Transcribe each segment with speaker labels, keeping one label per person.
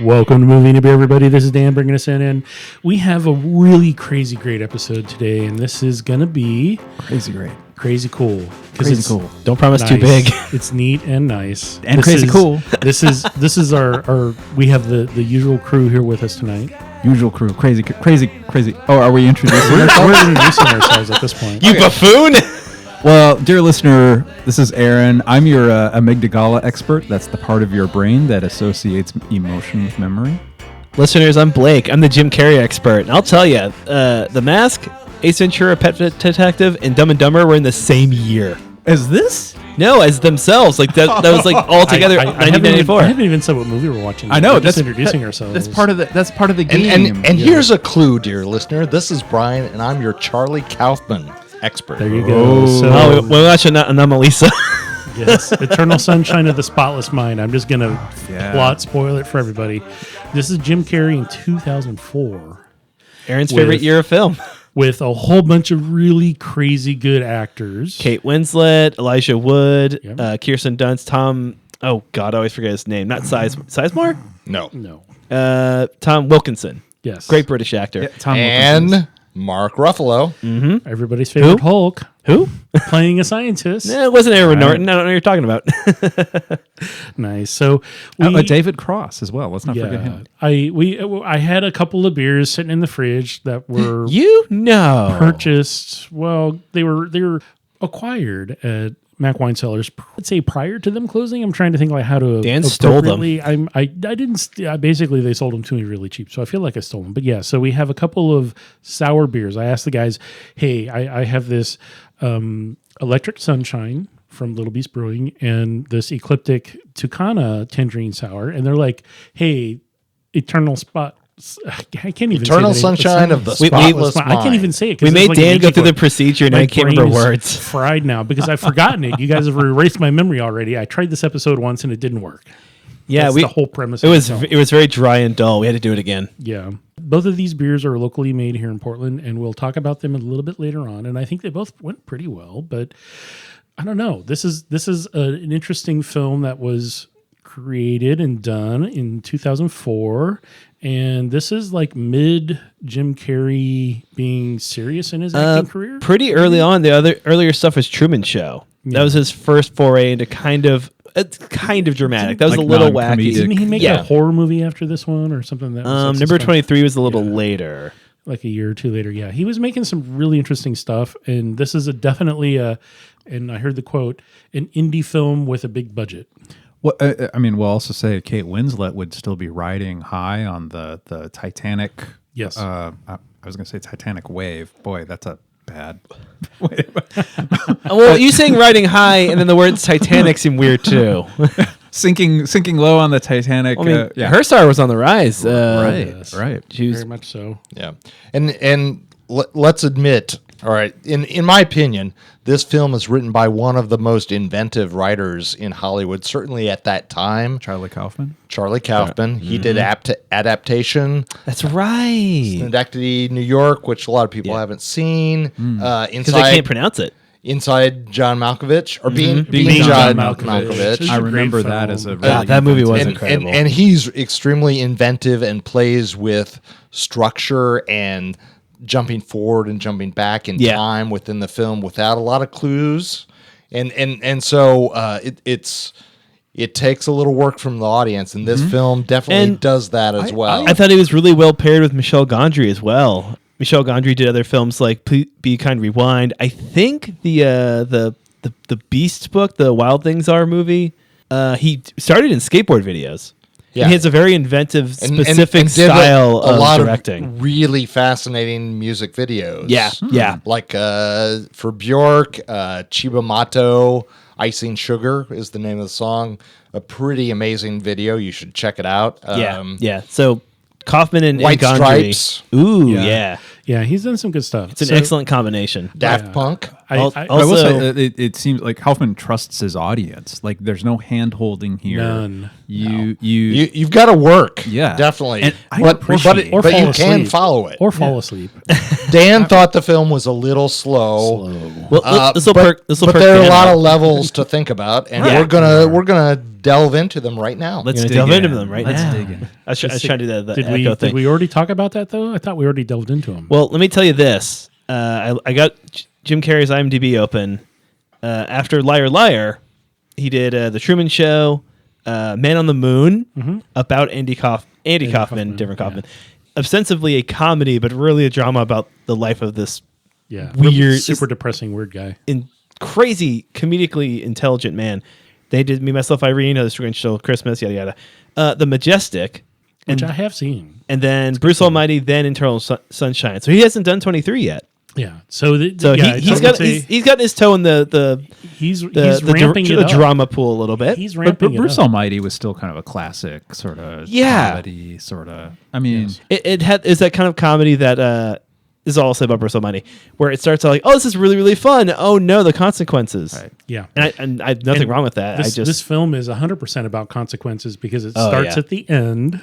Speaker 1: Welcome to Movie Beer, everybody. This is Dan bringing us in, and we have a really crazy great episode today, and this is going to be...
Speaker 2: Crazy great.
Speaker 1: Crazy cool.
Speaker 2: Crazy cool.
Speaker 3: Don't promise
Speaker 1: nice.
Speaker 3: too big.
Speaker 1: It's neat and nice.
Speaker 2: And crazy cool.
Speaker 1: This is our we have the usual crew here with us tonight.
Speaker 2: Usual crew. Crazy. Oh, are we introducing ourselves?
Speaker 1: We're introducing ourselves at this point.
Speaker 3: You buffoon!
Speaker 2: Well, dear listener, this is Aaron. I'm your amygdala expert. That's the part of your brain that associates emotion with memory.
Speaker 3: Listeners, I'm Blake. I'm the Jim Carrey expert. And I'll tell you, The Mask, Ace Ventura, Pet Detective, and Dumb and Dumber were in the same year.
Speaker 2: As this?
Speaker 3: No, as themselves. Like that was like all together. 1994.
Speaker 1: I haven't even said what movie we're watching.
Speaker 2: I know.
Speaker 1: We're just introducing ourselves.
Speaker 2: That's part of the game.
Speaker 4: And here's a clue, dear listener. This is Brian, and I'm your Charlie Kaufman expert.
Speaker 1: There you go.
Speaker 3: So we watch Anomalisa.
Speaker 1: Yes, Eternal Sunshine of the Spotless Mind. I'm just gonna plot spoil it for everybody. This is Jim Carrey in 2004.
Speaker 3: Aaron's favorite year of film.
Speaker 1: With a whole bunch of really crazy good actors.
Speaker 3: Kate Winslet, Elijah Wood,
Speaker 1: Yep.
Speaker 3: Kirsten Dunst, Tom... Oh, God, I always forget his name. Not Sizemore?
Speaker 4: No.
Speaker 3: Tom Wilkinson.
Speaker 1: Yes.
Speaker 3: Great British actor.
Speaker 2: Yeah, Tom Wilkinson.
Speaker 4: And Mark Ruffalo.
Speaker 3: Mm-hmm.
Speaker 1: Everybody's favorite Hulk.
Speaker 3: Who?
Speaker 1: Playing a scientist.
Speaker 3: It wasn't Edward Norton. I don't know what you're talking about.
Speaker 1: Nice. So
Speaker 2: David Cross as well. Let's not forget him.
Speaker 1: I had a couple of beers sitting in the fridge that were purchased. Well, they were acquired at Mac Wine Cellars. Let's say prior to them closing. I'm trying to think like how to.
Speaker 3: Dan stole them.
Speaker 1: I didn't. Basically, they sold them to me really cheap, so I feel like I stole them. But yeah, so we have a couple of sour beers. I asked the guys, "Hey, I have this Electric Sunshine from Little Beast Brewing and this Ecliptic Tucana Tangerine Sour," and they're like, "Hey, Eternal Spot." I can't even
Speaker 4: Eternal
Speaker 1: say
Speaker 4: Sunshine of the Spotless Mind.
Speaker 1: I can't even say it.
Speaker 3: We made Dan go through the procedure, and I can't remember words.
Speaker 1: Fried now because I've forgotten it. You guys have erased my memory already. I tried this episode once and it didn't work.
Speaker 3: Yeah,
Speaker 1: that's the whole premise.
Speaker 3: It was very dry and dull. We had to do it again.
Speaker 1: Yeah, both of these beers are locally made here in Portland, and we'll talk about them a little bit later on. And I think they both went pretty well, but I don't know. This is an interesting film that was created and done in 2004. And this is like mid Jim Carrey being serious in his acting career.
Speaker 3: Pretty early on, the earlier stuff was Truman Show. Yeah. That was his first foray into kind of dramatic. That was
Speaker 2: like
Speaker 3: a little wacky.
Speaker 1: Didn't he make a horror movie after this one or something? That was
Speaker 3: number 23 was a little later,
Speaker 1: like a year or two later. Yeah, he was making some really interesting stuff, and this is definitely and I heard the quote, an indie film with a big budget.
Speaker 2: Well, I mean, we'll also say Kate Winslet would still be riding high on the Titanic.
Speaker 1: Yes.
Speaker 2: I was going to say Titanic wave. Boy, that's a bad.
Speaker 3: Well, you saying riding high and then the words Titanic seem weird too.
Speaker 2: sinking low on the Titanic.
Speaker 3: Her star was on the rise.
Speaker 2: Right.
Speaker 1: She was, very much so.
Speaker 4: Yeah. And let's admit, all right, in my opinion, this film is written by one of the most inventive writers in Hollywood, certainly at that time.
Speaker 2: Charlie Kaufman.
Speaker 4: Yeah. He did Adaptation.
Speaker 3: That's right.
Speaker 4: Synecdoche, New York, which a lot of people haven't seen.
Speaker 3: Because they can't pronounce it.
Speaker 4: Inside John Malkovich, or being
Speaker 1: John
Speaker 4: Malkovich.
Speaker 2: I remember that as a
Speaker 3: that movie was incredible.
Speaker 4: And he's extremely inventive and plays with structure and jumping forward and jumping back in time within the film without a lot of clues, and so it takes a little work from the audience, and this film definitely does that as well.
Speaker 3: I thought he was really well paired with Michel Gondry as well. Michel Gondry did other films like Be Kind, Rewind. I think the Beast book, the Wild Things Are movie. He started in skateboard videos. Yeah. And he has a very inventive, specific style of directing.
Speaker 4: Of really fascinating music videos.
Speaker 3: Yeah.
Speaker 4: Like for Bjork, Chiba Mato, Icing Sugar is the name of the song. A pretty amazing video. You should check it out.
Speaker 3: Yeah. So Kaufman and
Speaker 4: White
Speaker 3: Gondry.
Speaker 4: Stripes.
Speaker 3: Ooh, yeah.
Speaker 1: Yeah, he's done some good stuff.
Speaker 3: It's an excellent combination.
Speaker 4: Daft Punk.
Speaker 1: I
Speaker 2: will say it seems like Kaufman trusts his audience. Like there's no hand holding here.
Speaker 1: None.
Speaker 4: You've got to work.
Speaker 2: Yeah,
Speaker 4: definitely.
Speaker 2: And
Speaker 4: but you can follow it
Speaker 1: or fall asleep.
Speaker 4: Dan thought the film was a little slow.
Speaker 3: Well, this will
Speaker 4: but
Speaker 3: perk
Speaker 4: there are a
Speaker 3: Dan
Speaker 4: lot
Speaker 3: up.
Speaker 4: of levels to think about, and
Speaker 3: Yeah.
Speaker 4: we're gonna delve into them right now.
Speaker 3: Let's
Speaker 2: Dig
Speaker 3: delve into
Speaker 2: in.
Speaker 3: them right
Speaker 2: Let's
Speaker 3: now.
Speaker 2: dig in.
Speaker 3: I was trying to do the
Speaker 1: Did
Speaker 3: echo thing.
Speaker 1: did we already talk about that though? I thought we already delved into them.
Speaker 3: Well, let me tell you this. I got Jim Carrey's IMDb open. After Liar Liar, he did The Truman Show, Man on the Moon, about Andy Kaufman,
Speaker 1: Kaufman,
Speaker 3: different Kaufman. Ostensibly a comedy, but really a drama about the life of this
Speaker 1: yeah,
Speaker 3: weird-
Speaker 1: super depressing weird guy.
Speaker 3: crazy, comedically intelligent man. They did Me, Myself, Irene, The Grinch Stole Christmas, yada yada. The Majestic,
Speaker 1: Which I have seen.
Speaker 3: and then Bruce Almighty, then Eternal Sunshine. So he hasn't done 23 yet.
Speaker 1: Yeah. So,
Speaker 3: So he's got his toe in the
Speaker 1: he's ramping it up.
Speaker 3: drama pool a little bit.
Speaker 1: He's
Speaker 2: But
Speaker 1: ramping it
Speaker 2: Bruce
Speaker 1: up.
Speaker 2: Almighty was still kind of a classic sort of
Speaker 3: Yeah.
Speaker 2: comedy sort of. I mean,
Speaker 3: Is that kind of comedy that is all I'll say about Bruce Almighty, where it starts out like, oh, this is really, really fun. Oh no, the consequences.
Speaker 2: Right.
Speaker 1: Yeah.
Speaker 3: And I have nothing
Speaker 1: And
Speaker 3: wrong with that.
Speaker 1: This film is 100% about consequences because it
Speaker 3: Oh,
Speaker 1: starts
Speaker 3: yeah.
Speaker 1: at the end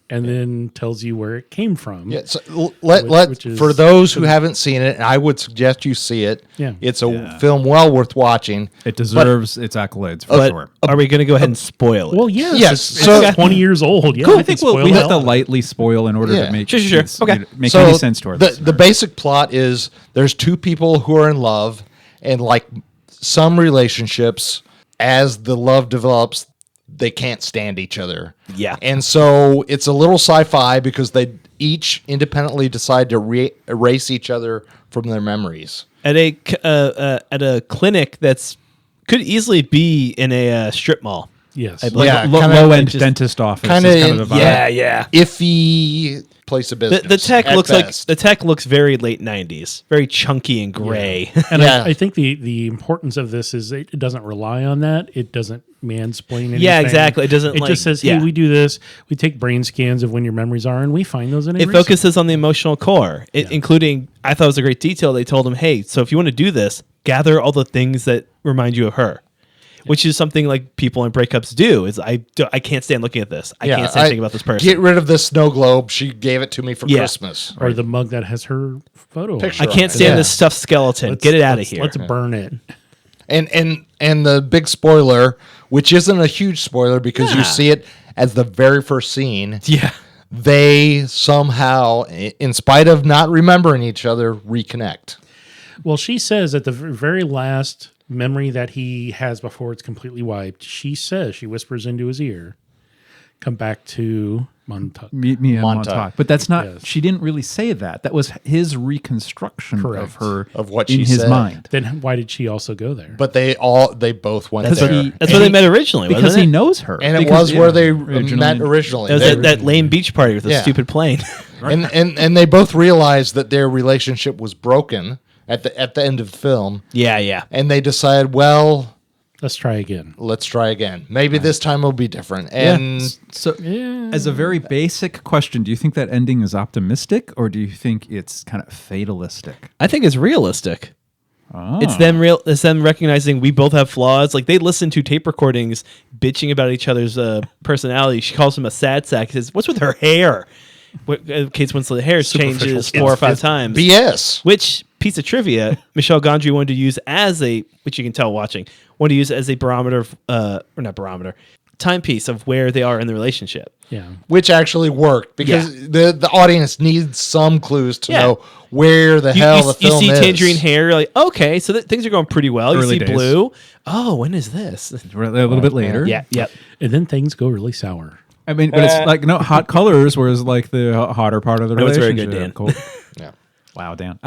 Speaker 1: and then tells you where it came from.
Speaker 4: Yeah, so let
Speaker 1: Which is-
Speaker 4: for those who haven't seen it, and I would suggest you see it.
Speaker 1: Yeah.
Speaker 4: It's a film well worth watching.
Speaker 2: it deserves its accolades for
Speaker 3: but
Speaker 2: sure.
Speaker 3: are we going to go ahead and spoil it?
Speaker 1: Well, yes.
Speaker 4: Yes,
Speaker 1: It's
Speaker 4: so-
Speaker 1: 20 years old. Yeah,
Speaker 2: I think we have to lightly spoil in order
Speaker 4: Yeah.
Speaker 2: to make
Speaker 3: Sure.
Speaker 2: this-
Speaker 3: Okay.
Speaker 2: make
Speaker 4: So
Speaker 2: any sense towards this.
Speaker 4: the basic plot is there's two people who are in love, and like some relationships, as the love develops, they can't stand each other.
Speaker 3: Yeah.
Speaker 4: And so it's a little sci-fi because they each independently decide to erase each other from their memories.
Speaker 3: at a clinic that's could easily be in a strip mall.
Speaker 1: Yes.
Speaker 3: I believe.
Speaker 4: Yeah,
Speaker 2: Low
Speaker 4: kinda
Speaker 2: end
Speaker 3: just-
Speaker 2: dentist office.
Speaker 4: kinda
Speaker 2: is kind
Speaker 4: in-
Speaker 2: of the vibe.
Speaker 3: yeah.
Speaker 4: Iffy place of business.
Speaker 3: The tech
Speaker 4: at
Speaker 3: looks
Speaker 4: best.
Speaker 3: like the tech looks very late 90s, very chunky and gray.
Speaker 1: And
Speaker 4: Yeah.
Speaker 1: I think the importance of this is it doesn't rely on that. It doesn't mansplain anything.
Speaker 3: Yeah, exactly. It doesn't,
Speaker 1: It
Speaker 3: like-
Speaker 1: just says, hey,
Speaker 3: yeah.
Speaker 1: we do this. We take brain scans of when your memories are, and we find those in
Speaker 3: It focuses on the emotional core, including, I thought it was a great detail. They told him, hey, so if you want to do this, gather all the things that remind you of her, which is something like people in breakups do. Is I can't stand looking at this. I can't stand thinking about this person.
Speaker 4: Get rid of this snow globe. She gave it to me for
Speaker 3: Yeah.
Speaker 4: Christmas.
Speaker 1: Or the mug that has her photo. on it.
Speaker 4: Picture.
Speaker 3: I can't stand
Speaker 4: Yeah.
Speaker 3: this stuffed skeleton. Get it out of here.
Speaker 1: Let's burn it.
Speaker 4: And the big spoiler, which isn't a huge spoiler because
Speaker 3: Yeah.
Speaker 4: you see it as the very first scene.
Speaker 3: Yeah.
Speaker 4: They somehow, in spite of not remembering each other, reconnect.
Speaker 1: Well, she says at the very last memory that he has before it's completely wiped, she whispers into his ear, come back to Montauk.
Speaker 2: Meet me in
Speaker 4: Montauk.
Speaker 2: Montauk. But that's not,
Speaker 1: Yes.
Speaker 2: she didn't really say that. That was his reconstruction of
Speaker 1: Correct.
Speaker 2: her
Speaker 4: Of what
Speaker 2: in
Speaker 4: she
Speaker 2: his
Speaker 4: said.
Speaker 2: mind.
Speaker 1: Then why did she also go there?
Speaker 4: But they both went
Speaker 3: That's,
Speaker 4: there.
Speaker 3: that's where they met originally,
Speaker 2: Because
Speaker 3: wasn't
Speaker 2: he
Speaker 3: it?
Speaker 2: knows her.
Speaker 4: And it
Speaker 2: Because,
Speaker 4: was where
Speaker 2: yeah,
Speaker 4: they met originally.
Speaker 3: That was
Speaker 4: They-
Speaker 3: that lame beach party with the
Speaker 4: Yeah.
Speaker 3: stupid plane.
Speaker 4: and they both realized that their relationship was broken at the end of the film.
Speaker 3: yeah.
Speaker 4: And they decided, well,
Speaker 1: Let's try again.
Speaker 4: let's try again. Maybe this time will be different. And
Speaker 2: So, as a very basic question, do you think that ending is optimistic or do you think it's kind of fatalistic?
Speaker 3: I think it's realistic.
Speaker 2: Oh.
Speaker 3: It's them recognizing we both have flaws. Like they listen to tape recordings bitching about each other's personality. She calls him a sad sack. He says, "What's with her hair?" Kate Winslet's hair changes 4 or 5 times.
Speaker 4: BS.
Speaker 3: Which piece of trivia Michelle Gondry wanted to use which you can tell watching, wanted to use as a barometer, or not barometer, timepiece of where they are in the relationship.
Speaker 1: Yeah.
Speaker 4: Which actually worked because the audience needs some clues to
Speaker 3: Yeah.
Speaker 4: know where the
Speaker 3: You
Speaker 4: hell the film
Speaker 3: see
Speaker 4: is.
Speaker 3: tangerine hair, you're like, okay, so things are going pretty well.
Speaker 2: Early
Speaker 3: you see
Speaker 2: days.
Speaker 3: blue. Oh, when is this?
Speaker 2: A little bit later.
Speaker 3: Yeah, yep.
Speaker 1: And then things go really sour.
Speaker 2: I mean, but it's like hot colors, whereas like the hotter part of the
Speaker 3: That was
Speaker 2: relationship.
Speaker 3: very good, Dan.
Speaker 2: Cool.
Speaker 4: Yeah.
Speaker 2: Wow, Dan.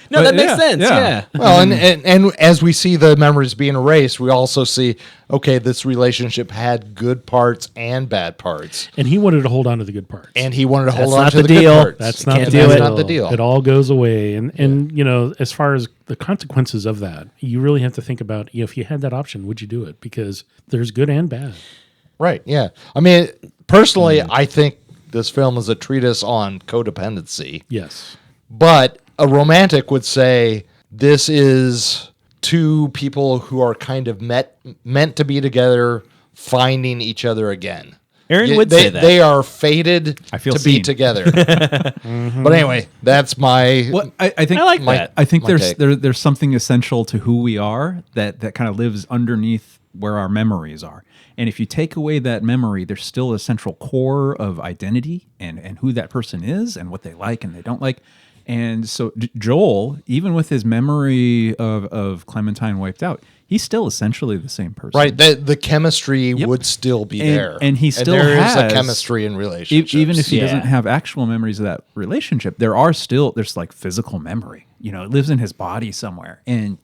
Speaker 3: No, that
Speaker 2: But
Speaker 3: makes
Speaker 2: yeah,
Speaker 3: sense.
Speaker 2: yeah.
Speaker 3: Yeah.
Speaker 4: Well, and as we see the memories being erased, we also see, okay, this relationship had good parts and bad parts,
Speaker 1: And he wanted to hold on to the good parts.
Speaker 4: and he wanted to hold
Speaker 3: That's
Speaker 4: on
Speaker 3: not
Speaker 4: to
Speaker 3: the
Speaker 4: the good
Speaker 3: deal.
Speaker 4: parts.
Speaker 1: That's
Speaker 3: You
Speaker 1: not,
Speaker 3: can't
Speaker 1: the
Speaker 3: do
Speaker 1: deal.
Speaker 3: it.
Speaker 4: Not the deal.
Speaker 1: It all goes away. And you know, as far as the consequences of that, you really have to think about if you had that option, would you do it? Because there's good and bad.
Speaker 4: Right? Yeah. I mean, personally, I think this film is a treatise on codependency.
Speaker 1: Yes.
Speaker 4: But a romantic would say this is two people who are kind of meant to be together, finding each other again.
Speaker 3: Aaron would say that.
Speaker 4: They are fated
Speaker 2: I feel
Speaker 4: to
Speaker 2: seen.
Speaker 4: be together. But anyway, that's my.
Speaker 2: Well, I think
Speaker 3: I like that.
Speaker 2: I think
Speaker 4: My take.
Speaker 2: there's something essential to who we are that kind of lives underneath where our memories are. And if you take away that memory, there's still a central core of identity and who that person is and what they like and they don't like. And so Joel, even with his memory of Clementine wiped out, he's still essentially the same person.
Speaker 4: Right, the chemistry would still be there,
Speaker 2: and he still
Speaker 4: there is
Speaker 2: has
Speaker 4: a chemistry in relationships.
Speaker 2: Even if he
Speaker 3: Yeah.
Speaker 2: doesn't have actual memories of that relationship, there's like physical memory. You know, it lives in his body somewhere, and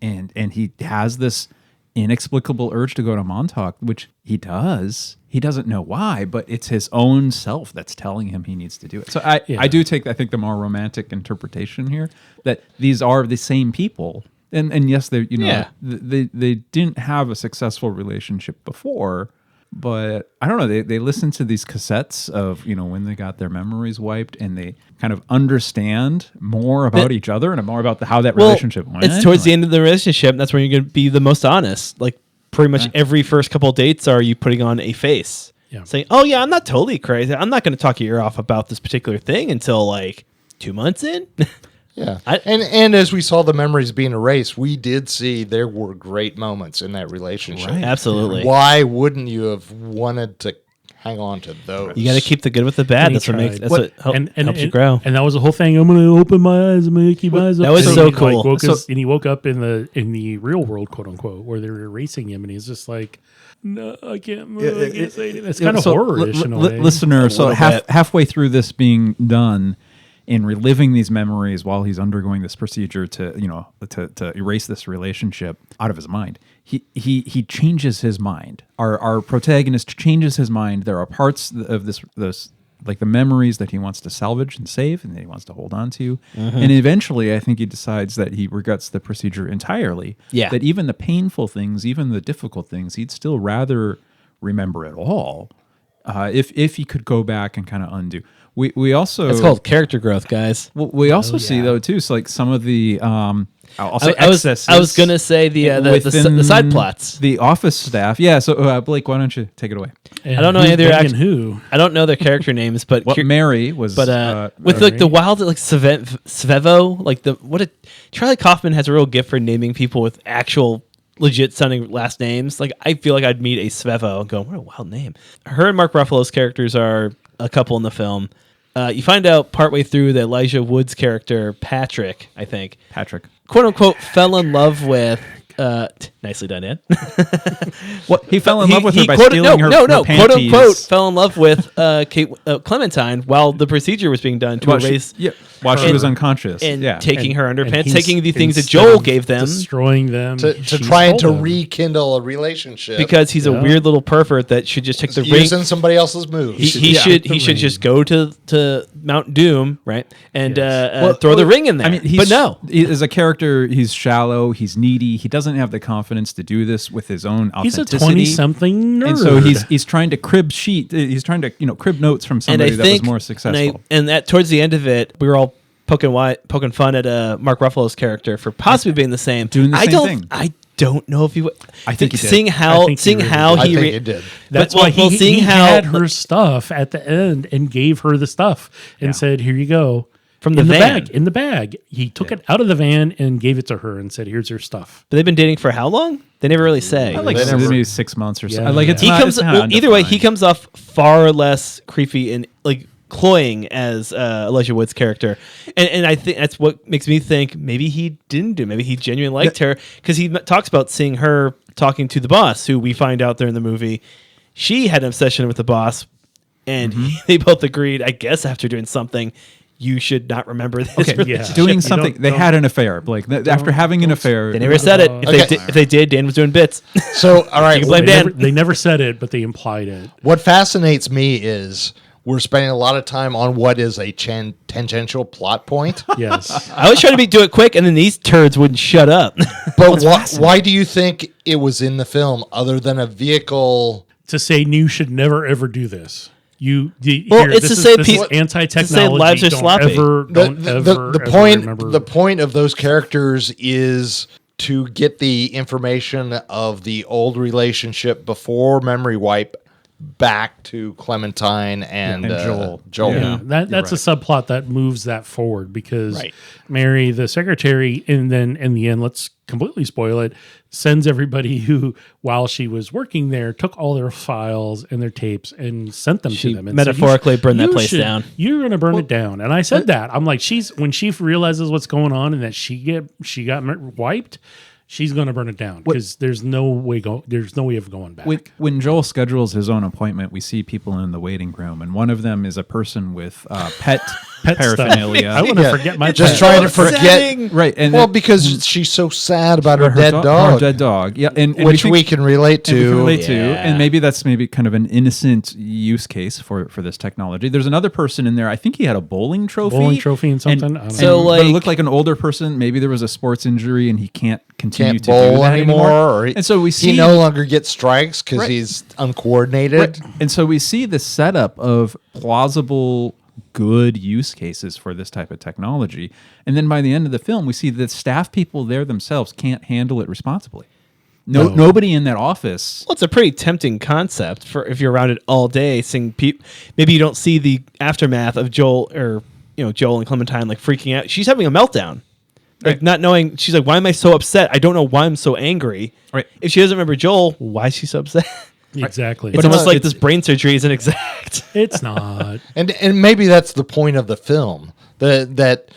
Speaker 2: he has this inexplicable urge to go to Montauk, which he does. He doesn't know why, but it's his own self that's telling him he needs to do it. So I do take, I think, the more romantic interpretation here that these are the same people. And yes, they they didn't have a successful relationship before, but I don't know. They listen to these cassettes of when they got their memories wiped, and they kind of understand more about each other and more about how that relationship went.
Speaker 3: It's towards the end of the relationship. That's when you're going to be the most honest. Like pretty much every first couple of dates are you putting on a face, saying, "Oh yeah, I'm not totally crazy. I'm not going to talk your ear off about this particular thing until like 2 months in."
Speaker 4: Yeah, and as we saw the memories being erased, we did see there were great moments in that relationship.
Speaker 2: Right.
Speaker 3: Absolutely.
Speaker 4: Why wouldn't you have wanted to hang on to those?
Speaker 3: You got to keep the good with the bad.
Speaker 1: And he
Speaker 3: That's what makes.
Speaker 1: tried.
Speaker 3: That's what helps you grow.
Speaker 1: And that was the whole thing. I'm going to open my eyes. I'm going to keep my eyes
Speaker 3: That
Speaker 1: up.
Speaker 3: was
Speaker 1: And
Speaker 3: so
Speaker 1: he,
Speaker 3: cool.
Speaker 1: and he woke up in the real world, quote unquote, where they were erasing him, and he's just like, "No, I can't move. I can't say anything." It's kind of horror-ish in a way.
Speaker 2: Listener, so
Speaker 3: little bit.
Speaker 2: halfway through this being done, in reliving these memories while he's undergoing this procedure to erase this relationship out of his mind, he changes his mind. Our protagonist changes his mind. There are parts of this like the memories that he wants to salvage and save and that he wants to hold on to. And eventually I think he decides that he regrets the procedure entirely.
Speaker 3: Yeah.
Speaker 2: That even the painful things, even the difficult things, he'd still rather remember it all if he could go back and kind of undo. We also
Speaker 3: It's called character growth, guys.
Speaker 2: we also see though too, so like some of the I'll say
Speaker 3: I was
Speaker 2: excesses
Speaker 3: gonna say the
Speaker 2: within
Speaker 3: side plots.
Speaker 2: the office staff. Yeah, so Blake, why don't you take it away?
Speaker 1: And
Speaker 3: I don't know
Speaker 1: who's
Speaker 3: either.
Speaker 1: banging who.
Speaker 3: I don't know their character names, but
Speaker 2: What Mary was,
Speaker 3: with like the wild like Svevo, like Charlie Kaufman has a real gift for naming people with actual legit sounding last names. Like I feel like I'd meet a Svevo and go, what a wild name. Her and Mark Ruffalo's characters are a couple in the film. You find out partway through that Elijah Wood's character, Patrick, quote unquote, fell in love with. Nicely done, Ed.
Speaker 2: what he fell in love with her by
Speaker 3: quote,
Speaker 2: stealing her
Speaker 3: quote
Speaker 2: panties.
Speaker 3: unquote, fell in love with Clementine while the procedure was being done to erase.
Speaker 2: While she was unconscious
Speaker 3: And
Speaker 2: yeah.
Speaker 3: taking her
Speaker 1: And
Speaker 3: underpants,
Speaker 1: he's-
Speaker 3: taking the things that
Speaker 1: instead
Speaker 3: Joel
Speaker 1: of
Speaker 3: gave them.
Speaker 1: destroying them
Speaker 4: to
Speaker 1: she's
Speaker 4: trying to
Speaker 1: told him.
Speaker 4: rekindle a relationship
Speaker 3: Because he's a weird little pervert that should just take the ring.
Speaker 4: using somebody else's moves.
Speaker 3: He should just go to Mount Doom, right, and throw the ring in there.
Speaker 2: I mean,
Speaker 3: but no,
Speaker 2: as a character, he's shallow, he's needy, he doesn't have the confidence to do this with his own
Speaker 1: He's a
Speaker 2: authenticity.
Speaker 1: 20-something nerd.
Speaker 2: And so he's trying to crib crib notes from somebody that was more successful.
Speaker 3: And that towards the end of it, we were all poking fun at Mark Ruffalo's character for possibly being the same.
Speaker 2: Doing the same thing.
Speaker 3: I don't know if he would.
Speaker 2: I think he did.
Speaker 3: Seeing how
Speaker 1: I think
Speaker 3: he
Speaker 4: he did.
Speaker 1: That's
Speaker 3: but,
Speaker 1: why
Speaker 3: well,
Speaker 1: he
Speaker 3: seeing how
Speaker 1: had her stuff at the end and gave her the stuff and said, "Here you go."
Speaker 3: From the
Speaker 1: in
Speaker 3: van.
Speaker 1: In the bag. He took it out of the van and gave it to her and said, "Here's your stuff."
Speaker 3: But they've been dating for how long? They never really say.
Speaker 2: like
Speaker 4: They never-
Speaker 2: maybe 6 months or so.
Speaker 1: Yeah.
Speaker 2: Like it's
Speaker 3: He
Speaker 2: not,
Speaker 3: comes
Speaker 2: it's not
Speaker 3: either way. He
Speaker 2: undefined.
Speaker 3: comes off far less creepy and like cloying as Elijah Wood's character, and I think that's what makes me think maybe he didn't do. Maybe he genuinely liked her because he talks about seeing her talking to the boss, who we find out there in the movie. She had an obsession with the boss, and they both agreed. I guess after doing something, you should not remember this.
Speaker 2: Okay,
Speaker 3: relationship.
Speaker 2: doing
Speaker 1: You
Speaker 2: something.
Speaker 1: don't-
Speaker 2: They
Speaker 1: don't-
Speaker 2: had an affair, Blake. After having an affair,
Speaker 3: They never said it.
Speaker 4: Okay.
Speaker 3: If they did, Dan was doing bits.
Speaker 4: So, all right.
Speaker 3: You can blame
Speaker 1: They
Speaker 3: Dan.
Speaker 1: never, they never said it, but they implied it.
Speaker 4: What fascinates me is we're spending a lot of time on what is a tangential plot point.
Speaker 1: Yes.
Speaker 3: I was trying to do it quick, and then these turds wouldn't shut up.
Speaker 4: But why do you think it was in the film other than a vehicle?
Speaker 1: To say you should never ever do this.
Speaker 3: It's to say
Speaker 1: this
Speaker 3: people-
Speaker 1: is anti-technology.
Speaker 3: to say lives are
Speaker 1: Don't
Speaker 3: sloppy.
Speaker 1: ever, don't
Speaker 4: The
Speaker 1: ever
Speaker 4: point
Speaker 1: remember.
Speaker 4: the point of those characters is to get the information of the old relationship before memory wipe back to Clementine and Joel.
Speaker 1: Yeah, that's a subplot that moves that forward because Mary, the secretary, and then in the end, let's completely spoil it, sends everybody who, while she was working there, took all their files and their tapes and sent them to them. And
Speaker 3: metaphorically burned that place down.
Speaker 1: You're going to burn it down. And I said that. I'm like, when she realizes what's going on and that she got wiped, she's going to burn it down because there's no way of going back.
Speaker 2: When Joel schedules his own appointment, we see people in the waiting room, and one of them is a person with pet paraphernalia.
Speaker 1: I want to forget my
Speaker 4: just
Speaker 1: pet.
Speaker 4: trying to forget,
Speaker 2: right? And
Speaker 4: because she's so sad about her dead dog,
Speaker 2: yeah, and
Speaker 4: which we can relate to,
Speaker 2: and maybe that's kind of an innocent use case for this technology. There's another person in there. I think he had a bowling trophy
Speaker 1: and something.
Speaker 2: But it looked like an older person. Maybe there was a sports injury and he can't continue to
Speaker 4: bowl
Speaker 2: do that
Speaker 4: anymore.
Speaker 2: And so we see
Speaker 4: he no longer gets strikes because he's uncoordinated.
Speaker 2: Right. And so we see the setup of plausible, good use cases for this type of technology. And then by the end of the film, we see that staff people there themselves can't handle it responsibly. Nobody in that office.
Speaker 3: Well, it's a pretty tempting concept for if you're around it all day, seeing maybe you don't see the aftermath of Joel and Clementine like freaking out. She's having a meltdown. Like not knowing, she's like, why am I so upset? I don't know why I'm so angry.
Speaker 2: Right.
Speaker 3: If she doesn't remember Joel, why is she so upset?
Speaker 1: Exactly.
Speaker 3: It's almost like this brain surgery isn't exact.
Speaker 1: It's not.
Speaker 4: And maybe that's the point of the film. That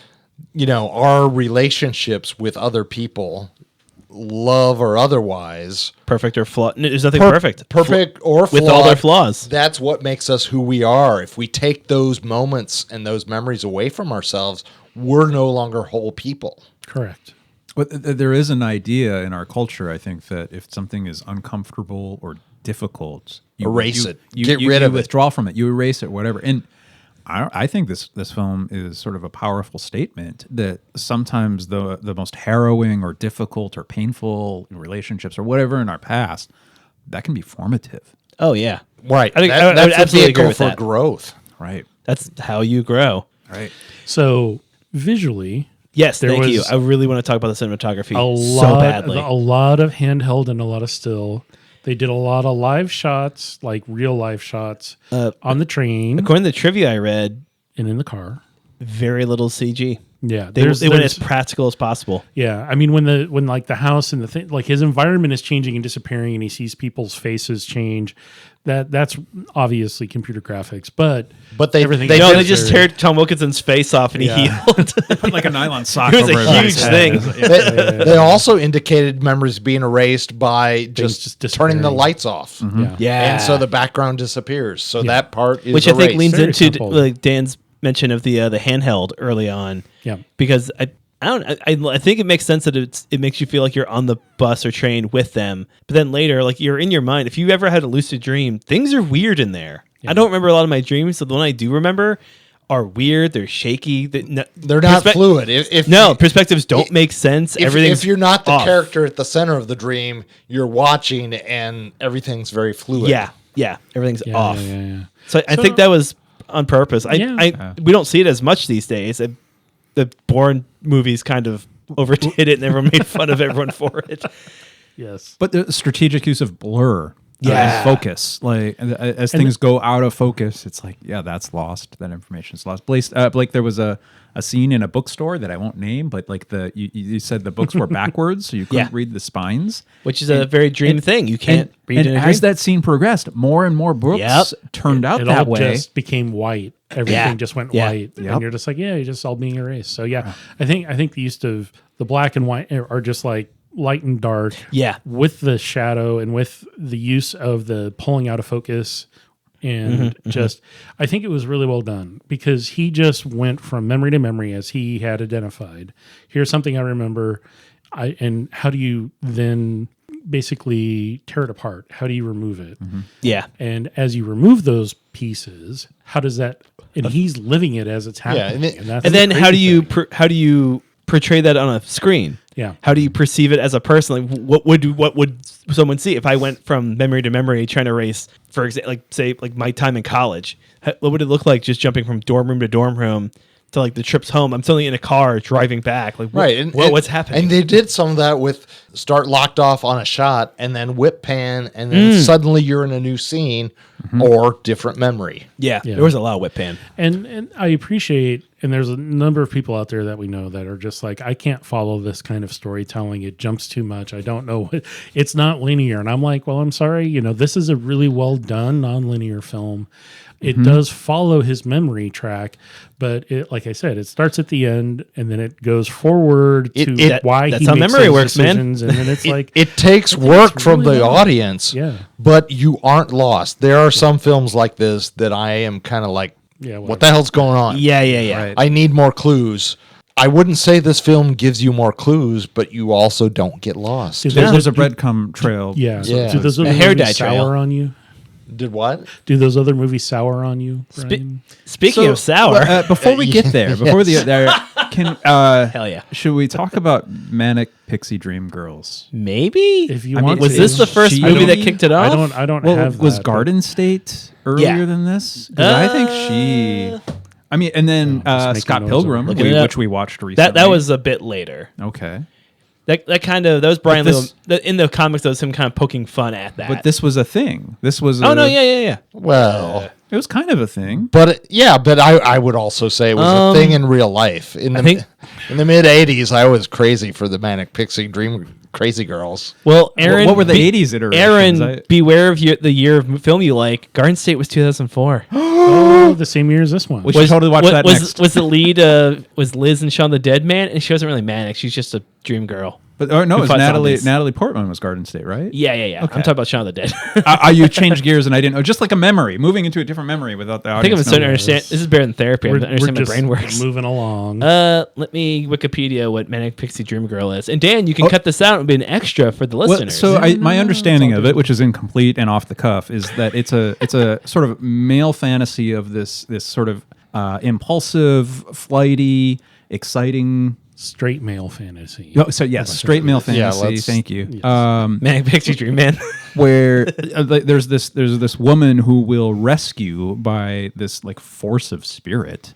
Speaker 4: our relationships with other people, love or otherwise,
Speaker 3: perfect or flawed. There's nothing perfect
Speaker 4: or flawed,
Speaker 3: with all their flaws.
Speaker 4: That's what makes us who we are. If we take those moments and those memories away from ourselves, we're no longer whole people.
Speaker 1: Correct.
Speaker 2: But there is an idea in our culture, I think, that if something is uncomfortable or difficult, you
Speaker 4: erase it.
Speaker 2: Get rid of it. Withdraw from it. You erase it, whatever. And I think this film is sort of a powerful statement that sometimes the most harrowing or difficult or painful relationships or whatever in our past, that can be formative.
Speaker 3: Oh, yeah.
Speaker 4: Right.
Speaker 3: I think
Speaker 4: that's
Speaker 3: I would absolutely agree with
Speaker 4: for
Speaker 3: that.
Speaker 4: Growth.
Speaker 2: Right.
Speaker 3: That's how you grow.
Speaker 2: Right.
Speaker 1: So visually,
Speaker 3: yes, thank you. I really want to talk about the cinematography
Speaker 1: so
Speaker 3: badly.
Speaker 1: A lot of handheld and a lot of still. They did a lot of live shots, like real life shots, on the train.
Speaker 3: According to the trivia I read,
Speaker 1: and in the car.
Speaker 3: Very little CG.
Speaker 1: Yeah,
Speaker 3: they went as practical as possible.
Speaker 1: Yeah, I mean when like the house and the thing, like his environment is changing and disappearing, and he sees people's faces change. That's obviously computer graphics, but everything.
Speaker 3: They just tear Tom Wilkinson's face off and he healed.
Speaker 2: Put like a nylon sock.
Speaker 3: It was a huge thing.
Speaker 4: They also indicated memories being erased by just turning the lights off.
Speaker 1: Mm-hmm.
Speaker 3: Yeah,
Speaker 4: and so the background disappears. So that part is
Speaker 3: which
Speaker 4: erased.
Speaker 3: I think leans
Speaker 1: Very
Speaker 3: into
Speaker 1: simple.
Speaker 3: like Dan's mention of the handheld early on.
Speaker 1: Yeah,
Speaker 3: because I think it makes sense that it makes you feel like you're on the bus or train with them, but then later, like you're in your mind. If you ever had a lucid dream, things are weird in there. Yeah. I don't remember a lot of my dreams, so the one I do remember are weird. They're shaky.
Speaker 4: They're not fluid.
Speaker 3: Perspectives don't make sense.
Speaker 4: If you're not the
Speaker 3: off.
Speaker 4: character at the center of the dream, you're watching and everything's very fluid.
Speaker 3: Yeah, everything's off.
Speaker 1: Yeah.
Speaker 3: So I think that was on purpose. We don't see it as much these days. The Bourne movies kind of overdid it and everyone made fun of everyone for it.
Speaker 1: Yes.
Speaker 2: But the strategic use of blur, focus, like as things go out of focus, it's like, that's lost. That information's lost. Blake, there was a scene in a bookstore that I won't name, but like you said the books were backwards, so you couldn't read the spines,
Speaker 3: which is a very dream thing. You can't read in a dream.
Speaker 2: As that scene progressed, more and more books turned out that way. It
Speaker 1: just became white. Everything just went white, and you're just like, you're just all being erased. So I think the use of the black and white are just like light and dark.
Speaker 3: Yeah,
Speaker 1: with the shadow and with the use of the pulling out of focus. And I think it was really well done because he just went from memory to memory as he had identified. Here's something I remember. And how do you then basically tear it apart? How do you remove it?
Speaker 3: Mm-hmm. Yeah.
Speaker 1: And as you remove those pieces, how does that, and he's living it as it's happening.
Speaker 4: Yeah,
Speaker 3: and then how do you portray that on a screen?
Speaker 1: Yeah.
Speaker 3: How do you perceive it as a person? Like what would someone see if I went from memory to memory trying to erase, for example, like my time in college? What would it look like just jumping from dorm room to dorm room to like the trips home? I'm suddenly in a car driving back. Like what's happening?
Speaker 4: And they did some of that with start locked off on a shot and then whip pan and then suddenly you're in a new scene or different memory.
Speaker 3: Yeah,
Speaker 1: Yeah.
Speaker 3: there was a lot of whip pan.
Speaker 1: And I appreciate, and there's a number of people out there that we know that are just like, I can't follow this kind of storytelling. It jumps too much. I don't know. It's not linear. And I'm like, well, I'm sorry. This is a really well done nonlinear film. It does follow his memory track, but it, like I said, it starts at the end and then it goes forward to why
Speaker 3: that's
Speaker 1: he
Speaker 3: how
Speaker 1: makes
Speaker 3: memory
Speaker 1: those
Speaker 3: works, man.
Speaker 1: decisions. And then it's like,
Speaker 4: It takes
Speaker 1: it's
Speaker 4: work from
Speaker 1: really
Speaker 4: the
Speaker 1: well.
Speaker 4: audience,
Speaker 1: Yeah.
Speaker 4: but you aren't lost. There are some films like this that I am kind of like,
Speaker 1: Yeah,
Speaker 4: what the hell's going on?
Speaker 3: Yeah.
Speaker 2: Right.
Speaker 4: I need more clues. I wouldn't say this film gives you more clues, but you also don't get lost.
Speaker 1: Dude,
Speaker 2: There's a breadcrumb trail.
Speaker 1: Yeah.
Speaker 4: Yeah.
Speaker 1: Do those
Speaker 3: A
Speaker 1: other
Speaker 3: hair
Speaker 1: movies
Speaker 3: dye
Speaker 1: sour
Speaker 3: trail.
Speaker 1: on you?
Speaker 4: Did what?
Speaker 1: Do those other movies sour on you, Brian?
Speaker 3: Speaking of sour,
Speaker 2: Before we get there, can
Speaker 3: hell yeah.
Speaker 2: should we talk about Manic Pixie Dream Girls?
Speaker 3: Maybe
Speaker 1: If you
Speaker 2: I mean,
Speaker 1: want
Speaker 3: was
Speaker 1: to.
Speaker 3: this the first
Speaker 2: She-
Speaker 3: movie
Speaker 2: I
Speaker 3: that
Speaker 2: don't-
Speaker 3: kicked it off?
Speaker 1: I don't
Speaker 2: Well,
Speaker 1: have
Speaker 2: was
Speaker 1: that,
Speaker 2: Garden State earlier than this? 'Cause I think she. I mean, and then
Speaker 1: just making
Speaker 2: Scott
Speaker 1: notes
Speaker 2: Pilgrim,
Speaker 1: over
Speaker 3: here. Look it up.
Speaker 2: which we watched recently.
Speaker 3: That was a bit later.
Speaker 2: okay.
Speaker 3: That was Brian
Speaker 2: But
Speaker 3: Little. In the comics, that was him kind of poking fun at that.
Speaker 2: But this was a thing. This was.
Speaker 3: oh no, yeah.
Speaker 4: Well,
Speaker 2: It was kind of a thing.
Speaker 4: but I would also say it was a thing in real life. In the mid '80s, I was crazy for the Manic Pixie Dream Crazy Girls.
Speaker 3: Well, Aaron,
Speaker 2: What were the 80s iterations?
Speaker 3: Aaron, beware of the year of film you like. Garden State was 2004.
Speaker 1: Oh, the same year as this one.
Speaker 2: We should totally watch that next.
Speaker 3: Was the lead was Liz and Shaun the Dead Man, and she wasn't really manic. She's just a dream girl.
Speaker 2: But no,
Speaker 3: Who
Speaker 2: it's
Speaker 3: fought
Speaker 2: Natalie.
Speaker 3: zombies.
Speaker 2: Natalie Portman was Garden State, right?
Speaker 3: Yeah.
Speaker 2: Okay.
Speaker 3: I'm talking about Shaun the Dead.
Speaker 2: You changed gears and I didn't know. Just like a memory, moving into a different memory without the
Speaker 3: I think I'm
Speaker 2: audience.
Speaker 3: starting to
Speaker 2: knowing.
Speaker 3: understand. This is better than therapy. I'm
Speaker 1: We're
Speaker 3: understanding my
Speaker 1: just
Speaker 3: brain works.
Speaker 1: moving along.
Speaker 3: Let me Wikipedia what Manic Pixie Dream Girl is. And Dan, you can cut this out and be an extra for the
Speaker 2: Well,
Speaker 3: listeners.
Speaker 2: so my understanding of it, which is incomplete and off the cuff, is that it's a sort of male fantasy of this sort of impulsive, flighty, exciting.
Speaker 1: Straight male fantasy.
Speaker 2: No, so yes, straight male
Speaker 4: Yeah,
Speaker 2: fantasy.
Speaker 4: let's-
Speaker 2: Thank you.
Speaker 1: yes.
Speaker 3: Manic Pixie Dream Man.
Speaker 2: Where there's this woman who will rescue by this like force of spirit,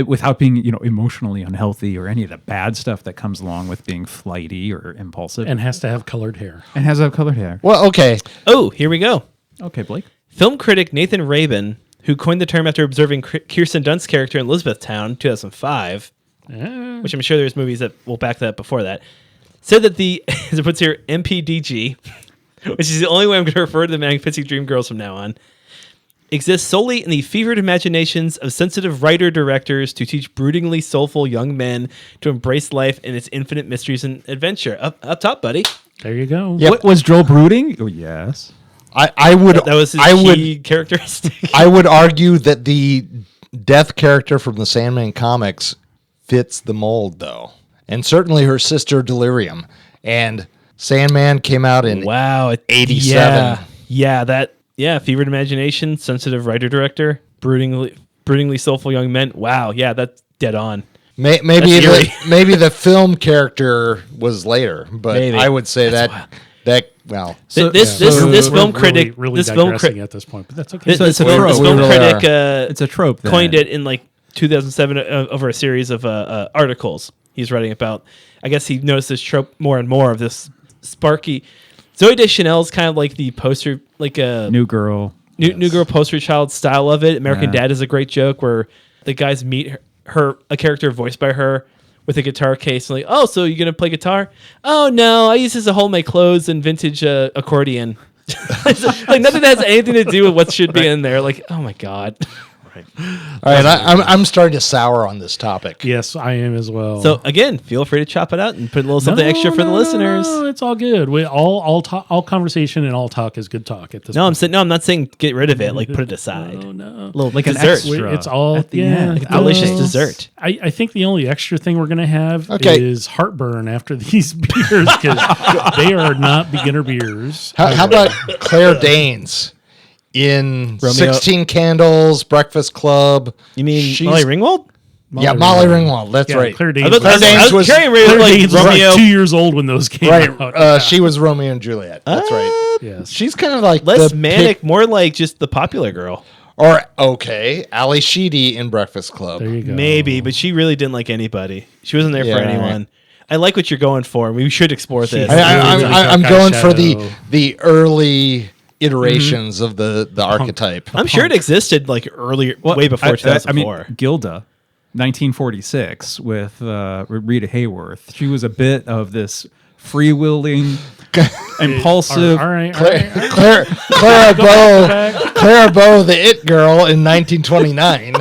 Speaker 2: without being emotionally unhealthy or any of the bad stuff that comes along with being flighty or impulsive,
Speaker 1: And has to have colored hair.
Speaker 2: and has colored hair.
Speaker 4: Well, okay.
Speaker 3: Oh, here we go.
Speaker 2: Okay, Blake.
Speaker 3: Film critic Nathan Rabin, who coined the term after observing Kirsten Dunst's character in Elizabethtown, 2005, which I'm sure there's movies that will back that up before that, said that the, as it puts here, MPDG, which is the only way I'm going to refer to the Manic Pixie Dream Girls from now on, exists solely in the fevered imaginations of sensitive writer-directors to teach broodingly soulful young men to embrace life and its infinite mysteries and adventure. Up top, buddy.
Speaker 1: There you go.
Speaker 4: Yep.
Speaker 2: What was Joel brooding? Oh yes.
Speaker 4: I would
Speaker 3: That was his
Speaker 4: I
Speaker 3: key characteristic.
Speaker 4: I would argue that the death character from the Sandman comics fits the mold, though, and certainly her sister Delirium. And Sandman came out in
Speaker 3: Wow,
Speaker 4: 87.
Speaker 3: Yeah, fevered imagination, sensitive writer-director, broodingly soulful young men. Wow, yeah, that's dead on.
Speaker 4: Maybe
Speaker 3: That's eerie.
Speaker 4: maybe the film character was later, but
Speaker 3: Maybe.
Speaker 4: I would say
Speaker 3: That's
Speaker 4: that well.
Speaker 3: Th- this
Speaker 1: So
Speaker 3: this
Speaker 1: we're
Speaker 3: film critic,
Speaker 1: really
Speaker 3: this film
Speaker 1: digressing
Speaker 3: critic,
Speaker 1: at this point, but that's okay.
Speaker 3: this
Speaker 2: a
Speaker 3: film
Speaker 2: trope.
Speaker 3: critic,
Speaker 2: It's a trope. Then.
Speaker 3: coined it in like 2007 over a series of articles he's writing about. I guess he noticed this trope more and more of this sparky. Zoe Deschanel's kind of like the poster, like a
Speaker 2: New girl.
Speaker 3: New girl poster child style of it. American
Speaker 2: Yeah.
Speaker 3: Dad is a great joke where the guys meet her a character voiced by her with a guitar case. And like, oh, so you're gonna play guitar? Oh no, I use this to hold my clothes and vintage accordion. Like nothing that has anything to do with what should be in there. Like, oh my god.
Speaker 4: All right, I'm starting to sour on this topic.
Speaker 1: Yes, I am as well.
Speaker 3: So again, feel free to chop it out and put a little something extra for the listeners.
Speaker 1: No, it's all good. We all conversation and all talk is good talk at this.
Speaker 3: No,
Speaker 1: point.
Speaker 3: I'm not saying get rid of it. Like put it aside.
Speaker 1: Oh no.
Speaker 3: Little
Speaker 2: Like an
Speaker 3: dessert.
Speaker 2: extra.
Speaker 1: It's all
Speaker 2: at the
Speaker 1: yeah,
Speaker 2: end.
Speaker 3: Like a delicious
Speaker 1: no.
Speaker 3: dessert.
Speaker 1: I think the only extra thing we're gonna have
Speaker 4: Okay.
Speaker 1: is heartburn after these beers because they are not beginner beers.
Speaker 4: How about Claire Danes in
Speaker 3: Romeo-
Speaker 4: 16 Candles, Breakfast Club?
Speaker 3: You mean
Speaker 4: She's-
Speaker 3: Molly Ringwald?
Speaker 4: Yeah, Molly Ringwald. That's
Speaker 1: Yeah,
Speaker 4: right.
Speaker 1: Claire Danes.
Speaker 3: I was,
Speaker 4: Claire Danes was-
Speaker 3: carrying
Speaker 1: Claire
Speaker 3: like
Speaker 1: Danes was
Speaker 3: Romeo.
Speaker 1: like 2 years old when those came
Speaker 4: Right.
Speaker 1: out.
Speaker 4: She was Romeo and Juliet. That's right.
Speaker 1: Yes.
Speaker 4: She's kind of like
Speaker 3: Less
Speaker 4: the
Speaker 3: manic, more like just the popular girl.
Speaker 4: Or okay, Ali Sheedy in Breakfast Club.
Speaker 1: There you go.
Speaker 3: Maybe, but she really didn't like anybody. She wasn't there
Speaker 4: Yeah,
Speaker 3: for anyone. I like what you're going for. We should explore this.
Speaker 1: I-
Speaker 4: I'm
Speaker 1: Dark
Speaker 4: going for
Speaker 1: Eyeshadow.
Speaker 4: the early iterations of the archetype.
Speaker 3: I'm sure it existed like earlier, way before 2004.
Speaker 2: Gilda, 1946, with Rita Hayworth. She was a bit of this freewheeling, impulsive.
Speaker 1: All right.
Speaker 4: Clara Bow, the It Girl in 1929.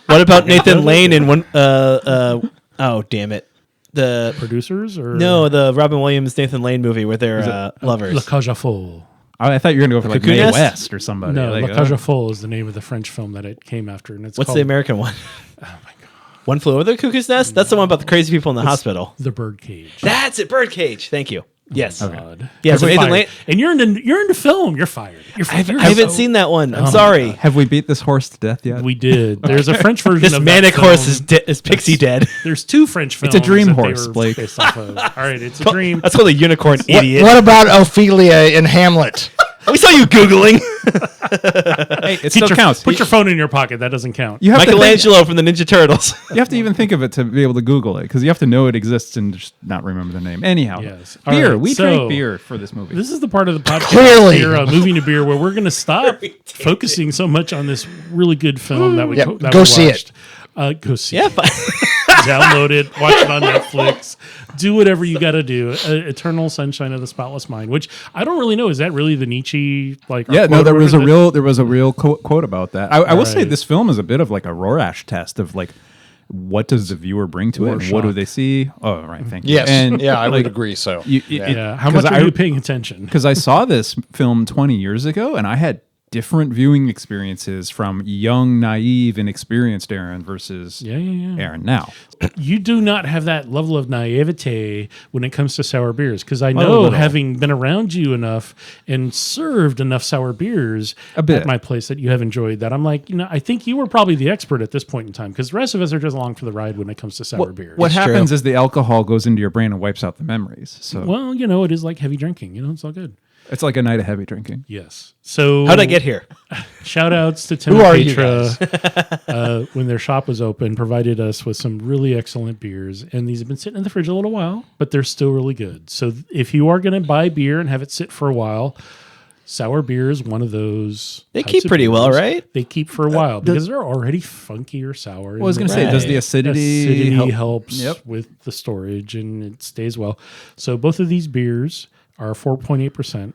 Speaker 3: What about Nathan Lane in one? Oh, damn it! The
Speaker 1: Producers or
Speaker 3: the Robin Williams Nathan Lane movie where they're lovers.
Speaker 1: La Cage aux Folles.
Speaker 2: I thought you were going to go for like
Speaker 3: Cuckoo
Speaker 2: Mae
Speaker 3: Nest?
Speaker 2: West or somebody.
Speaker 1: No,
Speaker 2: like,
Speaker 1: La Cage aux Folles is the name of the French film that it came after, and it's
Speaker 3: What's
Speaker 1: called
Speaker 3: the American one? Oh my god! One Flew Over the Cuckoo's Nest. That's the one about the crazy people in the hospital.
Speaker 1: The Birdcage.
Speaker 3: That's it. Birdcage. Thank you. Yes.
Speaker 1: God.
Speaker 3: Yeah. So
Speaker 1: You're
Speaker 3: Nathan
Speaker 1: fired.
Speaker 3: Lane.
Speaker 1: And you're into film. You're fired.
Speaker 3: I haven't seen that one. I'm sorry.
Speaker 2: have we beat this horse to death yet?
Speaker 1: We did. There's a French version
Speaker 3: This
Speaker 1: of
Speaker 3: manic
Speaker 1: that
Speaker 3: horse
Speaker 1: film.
Speaker 3: is pixie dead.
Speaker 1: There's two French films.
Speaker 2: a dream
Speaker 1: that they
Speaker 2: horse,
Speaker 1: were
Speaker 2: Blake.
Speaker 1: based off of. All right, it's a dream.
Speaker 3: That's called a unicorn, idiot.
Speaker 4: What about Ophelia in Hamlet?
Speaker 3: We saw you googling.
Speaker 2: Hey, it still counts.
Speaker 1: Put your phone in your pocket. That doesn't count.
Speaker 2: You have to think,
Speaker 3: Michelangelo from the Ninja Turtles.
Speaker 2: you have to even think of it to be able to Google it because you have to know it exists and just not remember the name. Anyhow,
Speaker 1: Yes. All
Speaker 2: beer.
Speaker 1: right,
Speaker 2: We
Speaker 1: so-
Speaker 2: drank beer for this movie.
Speaker 1: This is the part of the podcast
Speaker 4: Clearly.
Speaker 1: here, moving to beer, where we're going to stop focusing so much on this really good film that we
Speaker 4: Yeah,
Speaker 1: that
Speaker 4: go
Speaker 1: we
Speaker 4: see
Speaker 1: watched. Go see
Speaker 3: Yeah,
Speaker 1: it. Download it, watch it on Netflix, do whatever you got to do. Eternal Sunshine of the Spotless Mind, which I don't really know. Is that really the Nietzsche like?
Speaker 2: Yeah, no,
Speaker 1: quote
Speaker 2: there
Speaker 1: or
Speaker 2: was a
Speaker 1: whatever?
Speaker 2: real quote about that. I will say
Speaker 1: right.
Speaker 2: this film is a bit of like a Rorschach test of like, what does the viewer bring to it? And what do
Speaker 1: Rorschach.
Speaker 2: they see? Oh, right, thank you.
Speaker 4: Yes.
Speaker 2: And
Speaker 4: I would
Speaker 2: like,
Speaker 4: agree so.
Speaker 1: Yeah, how much
Speaker 2: 'cause
Speaker 1: are you paying attention?
Speaker 2: Because I saw this film 20 years ago, and I had different viewing experiences from young, naive, and experienced Aaron versus
Speaker 1: Yeah.
Speaker 2: Aaron now.
Speaker 1: You do not have that level of naivete when it comes to sour beers, because I
Speaker 2: a
Speaker 1: know,
Speaker 2: little.
Speaker 1: having been around you enough and served enough sour beers
Speaker 2: A bit.
Speaker 1: at my place, that you have enjoyed that. I'm like, I think you were probably the expert at this point in time, because the rest of us are just along for the ride when it comes to sour beers.
Speaker 2: What
Speaker 3: It's
Speaker 2: happens
Speaker 3: true.
Speaker 2: is the alcohol goes into your brain and wipes out the memories. So
Speaker 1: Well, it is like heavy drinking. It's all good.
Speaker 2: it's like a night of heavy drinking.
Speaker 1: Yes. So
Speaker 3: how'd I get here?
Speaker 1: shout outs to Tim
Speaker 4: Who
Speaker 1: and
Speaker 4: are you
Speaker 1: Petra, when their shop was open, provided us with some really excellent beers. And these have been sitting in the fridge a little while, but they're still really good. So if you are going to buy beer and have it sit for a while, sour beer is one of those.
Speaker 3: They
Speaker 1: types
Speaker 3: keep
Speaker 1: of
Speaker 3: pretty well,
Speaker 1: beers.
Speaker 3: right?
Speaker 1: They keep for a while because they're already funky or sour.
Speaker 2: Well, I was going to say,
Speaker 3: Right.
Speaker 2: does the acidity,
Speaker 1: helps
Speaker 2: Yep.
Speaker 1: with the storage and it stays well. So both of these beers are 4.8%.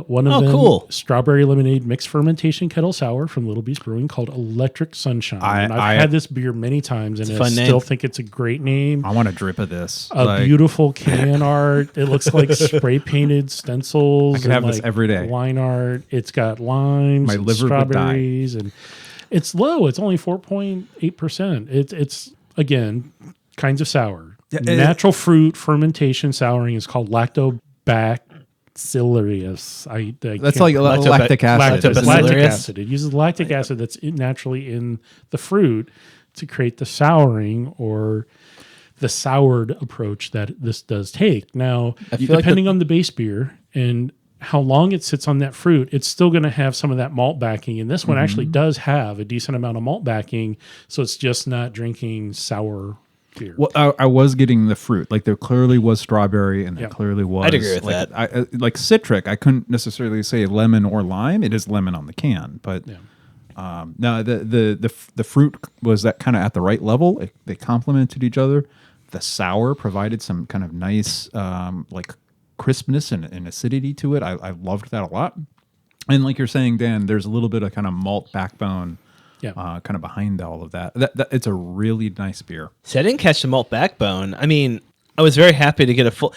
Speaker 1: One of
Speaker 3: Oh,
Speaker 1: them,
Speaker 3: cool.
Speaker 1: strawberry lemonade mixed fermentation kettle sour from Little Beast Brewing called Electric Sunshine. And I've
Speaker 2: I-
Speaker 1: had this beer many times, and
Speaker 3: a
Speaker 1: I
Speaker 3: fun
Speaker 1: still
Speaker 3: name.
Speaker 1: think it's a great name.
Speaker 2: I want a drip of this.
Speaker 1: A
Speaker 2: Like,
Speaker 1: beautiful can art. It looks like spray painted stencils.
Speaker 2: I could have
Speaker 1: and
Speaker 2: this every day.
Speaker 1: Wine art. It's got limes,
Speaker 2: My
Speaker 1: and
Speaker 2: liver would die.
Speaker 1: strawberries, and it's low. It's only 4.8%. It's again kinds of sour. Natural fruit fermentation souring is called lactobacillus.
Speaker 2: That's like lactic acid.
Speaker 3: lactobacillus.
Speaker 1: lactic
Speaker 3: Bacillarius?
Speaker 1: acid. It uses lactic acid that's naturally in the fruit to create the souring or the soured approach that this does take. Now,
Speaker 3: feel like
Speaker 1: depending on the base beer and how long it sits on that fruit, it's still going to have some of that malt backing. And this one actually does have a decent amount of malt backing, so it's just not drinking sour beer.
Speaker 2: Well, I was getting the fruit. Like there clearly was strawberry, and there
Speaker 1: Yeah.
Speaker 2: clearly was.
Speaker 3: I'd agree with
Speaker 2: like,
Speaker 3: that.
Speaker 2: Like citric, I couldn't necessarily say lemon or lime. It is lemon on the can, but no, the fruit was that kind of at the right level. They complemented each other. The sour provided some kind of nice like crispness and acidity to it. I loved that a lot. And like you're saying, Dan, there's a little bit of kind of malt backbone. Kind of behind all of that. That it's a really nice beer.
Speaker 3: See, I didn't catch the malt backbone. I mean, I was very happy to get a full.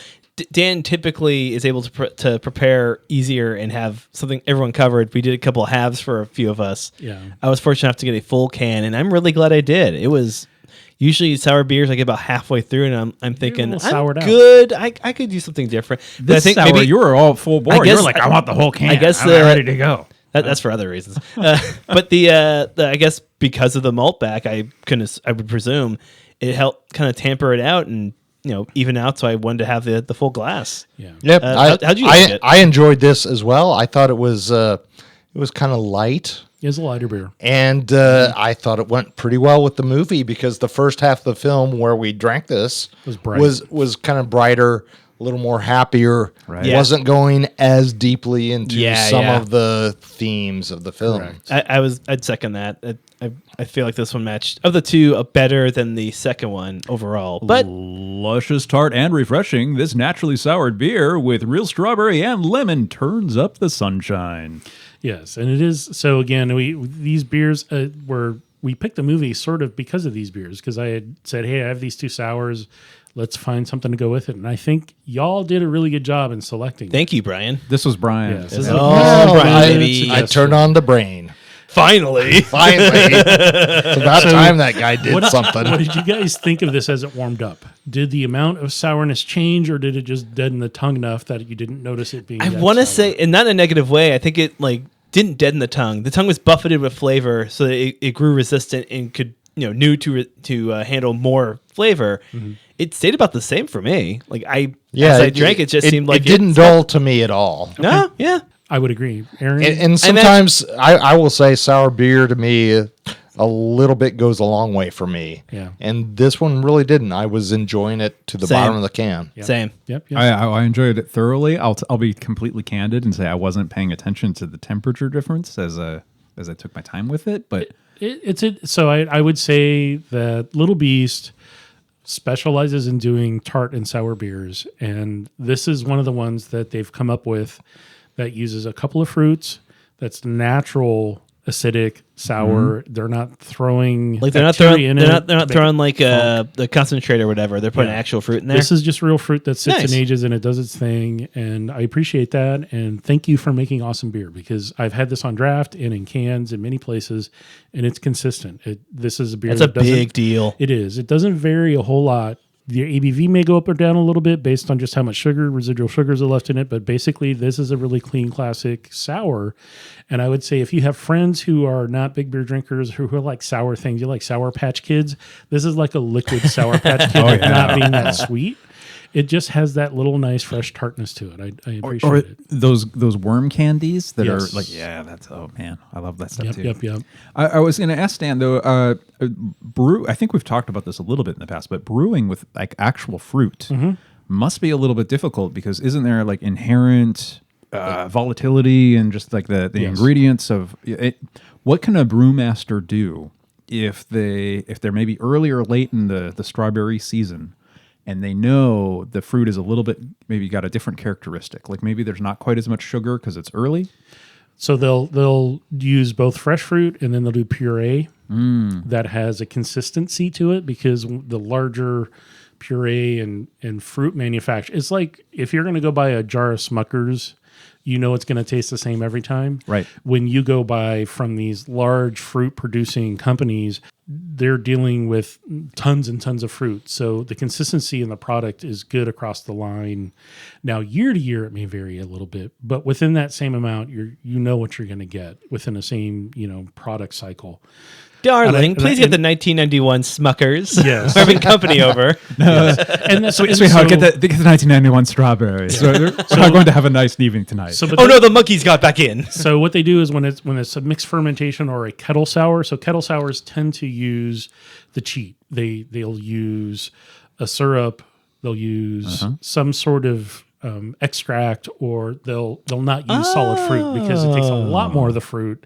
Speaker 3: Dan typically is able to prepare easier and have something everyone covered. We did a couple of halves for a few of us.
Speaker 1: Yeah.
Speaker 3: I was fortunate enough to get a full can, and I'm really glad I did. It was usually sour beers I get about halfway through, and I'm thinking
Speaker 1: little
Speaker 3: I'm
Speaker 1: soured out.
Speaker 3: good. I could do something different. But
Speaker 2: This sour, you were all full bore. You
Speaker 3: guess-
Speaker 2: were like, I want the whole can.
Speaker 3: I guess
Speaker 2: I'm
Speaker 3: the-
Speaker 2: ready to go.
Speaker 3: That's for other reasons. But the I guess because of the malt back, I would presume it helped kind of tamper it out and even out. So I wanted to have the full glass.
Speaker 1: Yeah.
Speaker 4: Yep.
Speaker 3: How'd you like it?
Speaker 4: I enjoyed this as well. I thought it was kind of light,
Speaker 1: It's a lighter beer.
Speaker 4: and I thought it went pretty well with the movie because the first half of the film where we drank this
Speaker 1: Was bright.
Speaker 4: was kind of brighter, a little more happier.
Speaker 2: Right.
Speaker 3: Yeah.
Speaker 4: Wasn't going as deeply into some
Speaker 3: yeah.
Speaker 4: of the themes of the film.
Speaker 1: Correct.
Speaker 3: I'd second that. I feel like this one matched of the two better than the second one overall. But
Speaker 2: Luscious, tart, and refreshing, this naturally soured beer with real strawberry and lemon turns up the sunshine.
Speaker 1: Yes, and it is. So again, these beers we picked the movie sort of because of these beers, because I had said, hey, I have these two sours. Let's find something to go with it. And I think y'all did a really good job in selecting.
Speaker 3: thank you, Brian.
Speaker 2: This was Brian.
Speaker 1: Yes, this is
Speaker 3: Oh,
Speaker 1: Brian,
Speaker 3: baby.
Speaker 4: I turned on the brain.
Speaker 3: Finally.
Speaker 4: Finally. It's about time that guy did something.
Speaker 1: What did you guys think of this as it warmed up? Did the amount of sourness change, or did it just deaden the tongue enough that you didn't notice it being?
Speaker 3: I
Speaker 1: that
Speaker 3: want to
Speaker 1: sour?
Speaker 3: say, and not in a negative way, I think it didn't deaden the tongue. The tongue was buffeted with flavor, so that it grew resistant and could knew to handle more flavor.
Speaker 1: Mm-hmm.
Speaker 3: It stayed about the same for me.
Speaker 4: Yeah,
Speaker 3: as I drank, it just seemed like
Speaker 4: it didn't dull to me at all.
Speaker 3: No, yeah.
Speaker 1: I would agree, Aaron.
Speaker 4: And sometimes I will say sour beer to me, a little bit goes a long way for me.
Speaker 1: Yeah.
Speaker 4: And this one really didn't. I was enjoying it to the
Speaker 3: Same.
Speaker 4: bottom of the can.
Speaker 1: Yep.
Speaker 3: Same.
Speaker 1: Yep.
Speaker 2: I enjoyed it thoroughly. I'll be completely candid and say I wasn't paying attention to the temperature difference as I took my time with it, but
Speaker 1: So I would say that Little Beast specializes in doing tart and sour beers, and this is one of the ones that they've come up with that uses a couple of fruits that's natural, acidic, sour. They're not throwing
Speaker 3: They're not
Speaker 1: bacteria
Speaker 3: throwing.
Speaker 1: in
Speaker 3: They're
Speaker 1: it
Speaker 3: not
Speaker 1: to make
Speaker 3: throwing
Speaker 1: it
Speaker 3: the concentrate or whatever. They're putting
Speaker 1: Yeah.
Speaker 3: actual fruit in there.
Speaker 1: This is just real fruit that sits
Speaker 3: Nice.
Speaker 1: in ages and it does its thing. And I appreciate that. And thank you for making awesome beer, because I've had this on draft and in cans in many places, and it's consistent. This is a beer
Speaker 3: That's a
Speaker 1: that doesn't-
Speaker 3: big deal.
Speaker 1: It is. It doesn't vary a whole lot. The ABV may go up or down a little bit based on just how much residual sugars are left in it. But basically, this is a really clean, classic sour. And I would say if you have friends who are not big beer drinkers, who like sour things, you like Sour Patch Kids, this is like a liquid Sour Patch Kid, with not being that sweet. It just has that little nice fresh tartness to it. I appreciate
Speaker 2: or
Speaker 1: it.
Speaker 2: those worm candies that
Speaker 1: Yes.
Speaker 2: are that's man, I love that stuff
Speaker 1: Yep,
Speaker 2: too.
Speaker 1: yep.
Speaker 2: I was going to ask Dan though. I think we've talked about this a little bit in the past, but brewing with like actual fruit must be a little bit difficult, because isn't there like inherent volatility and just like the
Speaker 1: Yes.
Speaker 2: ingredients of it? What can a brewmaster do if they're maybe early or late in the strawberry season, and they know the fruit is a little bit maybe got a different characteristic, like maybe there's not quite as much sugar because it's early?
Speaker 1: So they'll use both fresh fruit, and then they'll do puree that has a consistency to it, because the larger puree and fruit manufacture, it's like if you're going to go buy a jar of Smuckers, you know it's going to taste the same every time.
Speaker 2: Right.
Speaker 1: When you go buy from these large fruit producing companies, they're dealing with tons and tons of fruit. So the consistency in the product is good across the line. Now, year to year, it may vary a little bit, but within that same amount, you know what you're going to get within the same, product cycle.
Speaker 3: Darling,
Speaker 1: And I-
Speaker 3: please get the 1991 Smuckers.
Speaker 1: Yes.
Speaker 3: We're having company over.
Speaker 1: And that's
Speaker 2: Sweetheart, get the 1991 strawberries. So we're going to have a nice evening tonight.
Speaker 1: So,
Speaker 3: Oh no, the monkeys got back in.
Speaker 1: So what they do is when it's a mixed fermentation or a kettle sour. So kettle sours tend to use the cheat. They'll use a syrup. They'll use some sort of extract, or they'll not use solid fruit, because it takes a lot more of the fruit.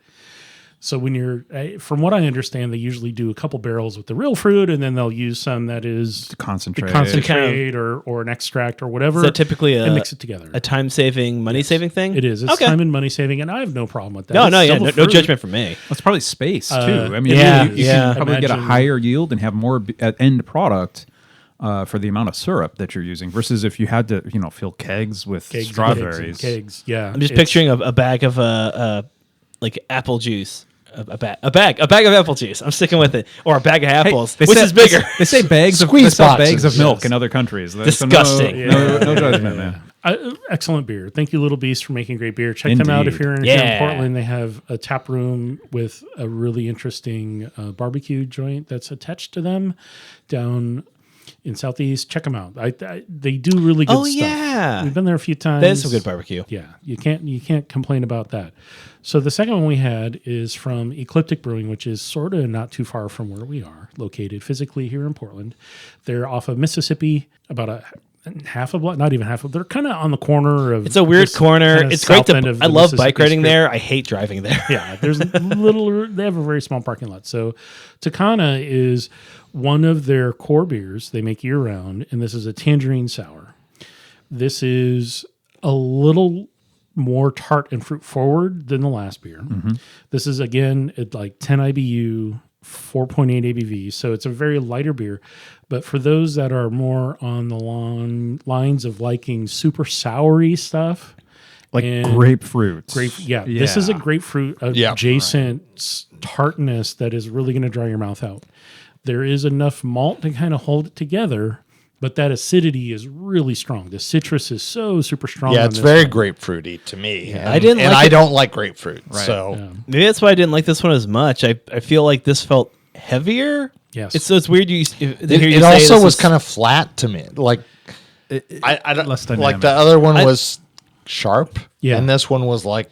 Speaker 1: So when from what I understand, they usually do a couple barrels with the real fruit, and then they'll use some that is
Speaker 2: concentrate.
Speaker 1: or an extract or whatever.
Speaker 3: Is that typically
Speaker 1: and mix it together.
Speaker 3: a time-saving, money-saving thing?
Speaker 1: It is. It's
Speaker 3: okay.
Speaker 1: time and money saving, and I have no problem with that.
Speaker 3: No,
Speaker 1: It's
Speaker 3: no, yeah,
Speaker 1: double
Speaker 3: no
Speaker 1: fruit.
Speaker 3: judgment from me.
Speaker 2: It's probably space too. I mean,
Speaker 3: yeah,
Speaker 2: you
Speaker 3: yeah.
Speaker 2: can probably get a
Speaker 1: Imagine-
Speaker 2: higher yield and have more end product for the amount of syrup that you're using, versus if you had to, fill kegs with
Speaker 1: Kegs,
Speaker 2: strawberries.
Speaker 1: kegs, yeah.
Speaker 3: I'm just
Speaker 1: It's-
Speaker 3: picturing a bag of like apple juice. A bag of apple juice. I'm sticking with it, or a bag of apples, which is bigger.
Speaker 2: They say bags of
Speaker 4: Squeeze
Speaker 2: bags of
Speaker 4: boxes,
Speaker 2: milk
Speaker 4: yes.
Speaker 2: in other countries. So
Speaker 3: Disgusting.
Speaker 2: No judgment, man.
Speaker 1: Excellent beer. Thank you, Little Beast, for making great beer. Check them out if
Speaker 2: Indeed.
Speaker 1: you're here in
Speaker 3: Yeah.
Speaker 1: Portland. They have a tap room with a really interesting barbecue joint that's attached to them down in Southeast. Check them out. They do really good stuff.
Speaker 3: yeah,
Speaker 1: We've been there a few times.
Speaker 3: that's some good barbecue.
Speaker 1: Yeah, you can't complain about that. So the second one we had is from Ecliptic Brewing, which is sort of not too far from where we are located physically here in Portland. They're off of Mississippi, about a half a block, not even half. They're kind of on the corner of.
Speaker 3: It's a weird
Speaker 1: this
Speaker 3: corner.
Speaker 1: kinda
Speaker 3: It's great
Speaker 1: south end
Speaker 3: to.
Speaker 1: of
Speaker 3: I
Speaker 1: the
Speaker 3: love bike
Speaker 1: Mississippi
Speaker 3: riding
Speaker 1: Strip.
Speaker 3: there. I hate driving there.
Speaker 1: Yeah, there's little. They have a very small parking lot. So, Takana is one of their core beers they make year round, and this is a tangerine sour. This is a little more tart and fruit forward than the last beer. This is again at like 10 IBU, 4.8 ABV, so it's a very lighter beer. But for those that are more on the lines of liking super soury stuff,
Speaker 2: Like
Speaker 1: and
Speaker 2: grapefruit.
Speaker 1: this is a grapefruit adjacent tartness that is really going to dry your mouth out. There is enough malt to kind of hold it together, but that acidity is really strong. The citrus is so super strong.
Speaker 4: Yeah,
Speaker 1: on
Speaker 4: it's
Speaker 1: this
Speaker 4: very
Speaker 1: one.
Speaker 4: grapefruity to me. And,
Speaker 3: I didn't
Speaker 4: and
Speaker 3: like
Speaker 4: I
Speaker 3: it-
Speaker 4: don't like grapefruit. So
Speaker 3: Maybe that's why I didn't like this one as much. I feel like this felt heavier.
Speaker 1: Yes.
Speaker 3: It's weird.
Speaker 4: it also was kind of flat to me. Like I don't
Speaker 2: less
Speaker 4: like
Speaker 2: dynamic.
Speaker 4: the other one was sharp.
Speaker 1: Yeah.
Speaker 4: And this one was like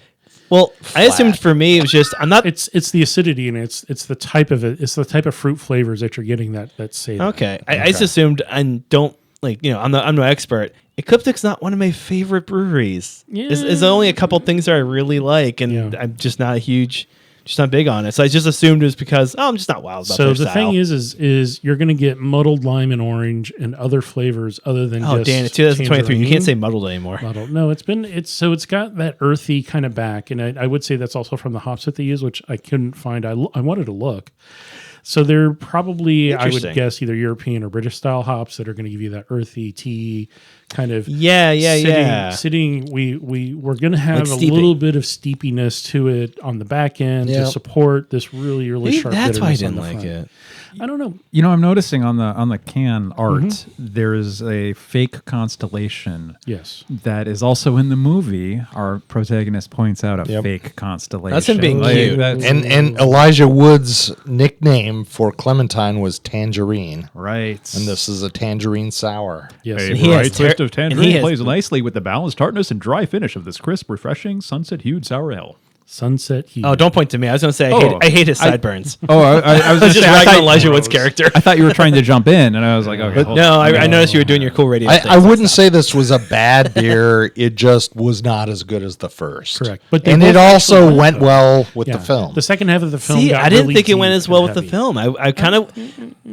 Speaker 3: Well, I assumed for me it was just I'm not
Speaker 1: It's the acidity and it's the type of it. It's the type of fruit flavors that you're getting that say that.
Speaker 3: okay. I just assumed and don't like I'm no expert. Ecliptic's not one of my favorite breweries.
Speaker 1: Yeah.
Speaker 3: There's only a couple things that I really like, and
Speaker 1: Yeah.
Speaker 3: I'm just not not big on it. So I just assumed it was because I'm just not wild about
Speaker 1: So
Speaker 3: their
Speaker 1: the
Speaker 3: style.
Speaker 1: thing is you're going to get muddled lime and orange and other flavors other than
Speaker 3: oh
Speaker 1: just
Speaker 3: damn, it's 2023. You can't
Speaker 1: tangerine.
Speaker 3: say muddled anymore.
Speaker 1: Muddled. No, it's got that earthy kind of back, and I would say that's also from the hops that they use, which I couldn't find. I wanted to look. So they're probably, I would
Speaker 3: Interesting.
Speaker 1: guess, either European or British style hops that are going to give you that earthy tea kind of.
Speaker 3: Yeah.
Speaker 1: Sitting, we're going to have
Speaker 3: Like
Speaker 1: a
Speaker 3: steeping.
Speaker 1: little bit of steepiness to it on the back end
Speaker 4: Yeah.
Speaker 1: to support this really, really
Speaker 3: Maybe
Speaker 1: sharp.
Speaker 3: that's why I
Speaker 1: bitterness on
Speaker 3: didn't
Speaker 1: the
Speaker 3: like
Speaker 1: front.
Speaker 3: it.
Speaker 1: I don't know.
Speaker 2: You know, I'm noticing on the can art there is a fake constellation
Speaker 1: Yes.
Speaker 2: that is also in the movie. Our protagonist points out a
Speaker 4: Yep.
Speaker 2: fake constellation.
Speaker 3: That's him being cute.
Speaker 4: and Elijah Wood's nickname for Clementine was Tangerine.
Speaker 2: right.
Speaker 4: And this is a tangerine sour.
Speaker 1: Yes.
Speaker 2: A
Speaker 3: And he has
Speaker 2: bright twist of
Speaker 3: and he
Speaker 2: tangerine
Speaker 3: has-
Speaker 2: plays nicely with the balanced tartness and dry finish of this crisp, refreshing, sunset-hued sour ale.
Speaker 1: Sunset Heat.
Speaker 3: Oh, don't point to me. I was going to say I hate his sideburns.
Speaker 2: Oh, I was
Speaker 3: I was
Speaker 2: gonna
Speaker 3: just
Speaker 2: say,
Speaker 3: ragging on
Speaker 2: thought,
Speaker 3: Elijah Wood's character.
Speaker 2: I thought you were trying to jump in, and I was like, okay. hold
Speaker 3: No,
Speaker 2: on.
Speaker 3: I noticed you were doing your cool radio.
Speaker 4: I
Speaker 3: things.
Speaker 4: wouldn't say this was a bad beer. It just was not as good as the first.
Speaker 1: Correct. But they
Speaker 4: and
Speaker 1: both
Speaker 4: it also
Speaker 1: actually
Speaker 4: went
Speaker 1: though.
Speaker 4: well with
Speaker 1: Yeah.
Speaker 4: the film.
Speaker 1: The second half of the film.
Speaker 3: See,
Speaker 1: got
Speaker 3: I didn't
Speaker 1: really
Speaker 3: think it went
Speaker 1: deep
Speaker 3: as well
Speaker 1: and
Speaker 3: with the
Speaker 1: heavy.
Speaker 3: film. I kind of,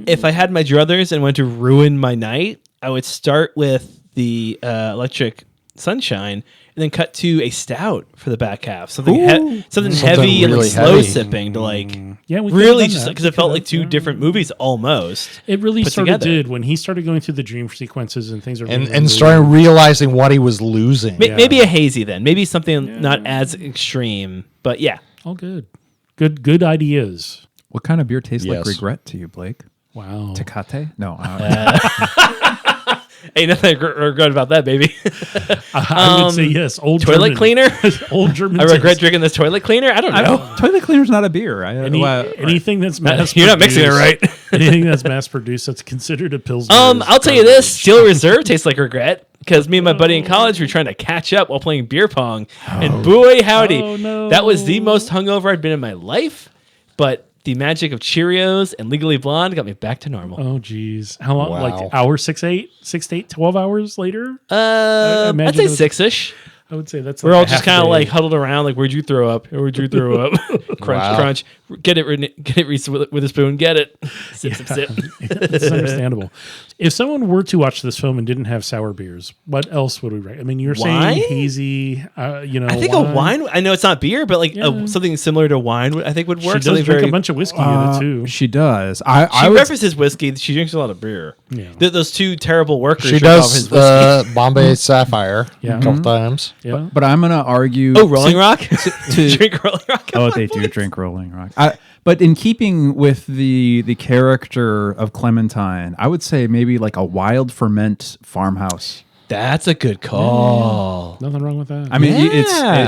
Speaker 3: if I had my druthers and wanted to ruin my night, I would start with the Electric Sunshine and then cut to a stout for the back half. Something
Speaker 4: Something
Speaker 3: heavy and like
Speaker 4: really
Speaker 3: slow
Speaker 4: heavy.
Speaker 3: sipping to like
Speaker 1: Yeah, we could've
Speaker 3: really
Speaker 1: done
Speaker 3: just
Speaker 1: that.
Speaker 3: because it felt
Speaker 1: We
Speaker 3: like
Speaker 1: could've,
Speaker 3: two
Speaker 1: yeah.
Speaker 3: different movies almost.
Speaker 1: It really
Speaker 3: put
Speaker 1: sort of
Speaker 3: together.
Speaker 1: did when he started going through the dream sequences and things are
Speaker 4: and
Speaker 1: really
Speaker 4: started realizing what he was losing.
Speaker 3: Maybe a hazy then, maybe something not as extreme, but yeah.
Speaker 1: all good ideas.
Speaker 2: What kind of beer tastes like
Speaker 4: Yes.
Speaker 2: regret to you, Blake?
Speaker 1: Wow.
Speaker 2: Tecate? No.
Speaker 3: Ain't nothing regret about that, baby.
Speaker 1: I would say yes. Old
Speaker 3: Toilet
Speaker 1: German.
Speaker 3: cleaner?
Speaker 1: Old German.
Speaker 3: I regret
Speaker 1: taste.
Speaker 3: drinking this toilet cleaner. I don't know.
Speaker 2: Toilet cleaner's not a beer.
Speaker 1: Anything that's mass
Speaker 3: You're not mixing it right.
Speaker 1: anything that's mass produced that's considered a pilsner. is
Speaker 3: I'll tell you this:
Speaker 1: garbage.
Speaker 3: Steel Reserve tastes like regret because me and my buddy in college were trying to catch up while playing beer pong, and boy howdy,
Speaker 1: Oh, no.
Speaker 3: that was the most hungover I'd been in my life. But the magic of Cheerios and Legally Blonde got me back to normal.
Speaker 1: Oh geez, how long?
Speaker 4: Wow.
Speaker 1: Like hour 6 to 8, 12 hours later.
Speaker 3: I'd
Speaker 1: imagine
Speaker 3: say
Speaker 1: it was-
Speaker 3: 6-ish.
Speaker 1: I would say that's.
Speaker 3: We're
Speaker 1: like
Speaker 3: all
Speaker 1: a
Speaker 3: just
Speaker 1: half
Speaker 3: kind of
Speaker 1: day.
Speaker 3: like huddled around, like, "Where'd you throw up? Where'd you throw up? Crunch,
Speaker 4: Wow.
Speaker 3: crunch. Get it, Reese, with a spoon. Get it. Sip, sip, sip."
Speaker 1: It's understandable. If someone were to watch this film and didn't have sour beers, what else would we write? I mean, you're
Speaker 3: Wine?
Speaker 1: saying hazy.
Speaker 3: I think a wine. I know it's not beer, but like
Speaker 1: Yeah.
Speaker 3: something similar to wine, I think would
Speaker 1: She
Speaker 3: work.
Speaker 1: does
Speaker 3: Something
Speaker 1: drink
Speaker 3: very.
Speaker 1: a bunch of whiskey in it too.
Speaker 2: She does.
Speaker 3: She
Speaker 2: I was
Speaker 3: references whiskey. She drinks a lot of beer.
Speaker 1: Yeah.
Speaker 3: Those two terrible workers.
Speaker 4: She
Speaker 3: drink off
Speaker 4: does
Speaker 3: his whiskey.
Speaker 4: Bombay Sapphire
Speaker 1: Yeah.
Speaker 4: a couple times.
Speaker 1: Yeah.
Speaker 2: but I'm gonna argue.
Speaker 3: Oh, Rolling Rock.
Speaker 2: to-
Speaker 3: Drink Rolling Rock.
Speaker 2: Oh, they do drink Rolling Rock. But in keeping with the character of Clementine, I would say maybe like a wild ferment farmhouse.
Speaker 3: That's a good call.
Speaker 1: Nothing wrong with that.
Speaker 2: I mean,
Speaker 3: Yeah.
Speaker 2: I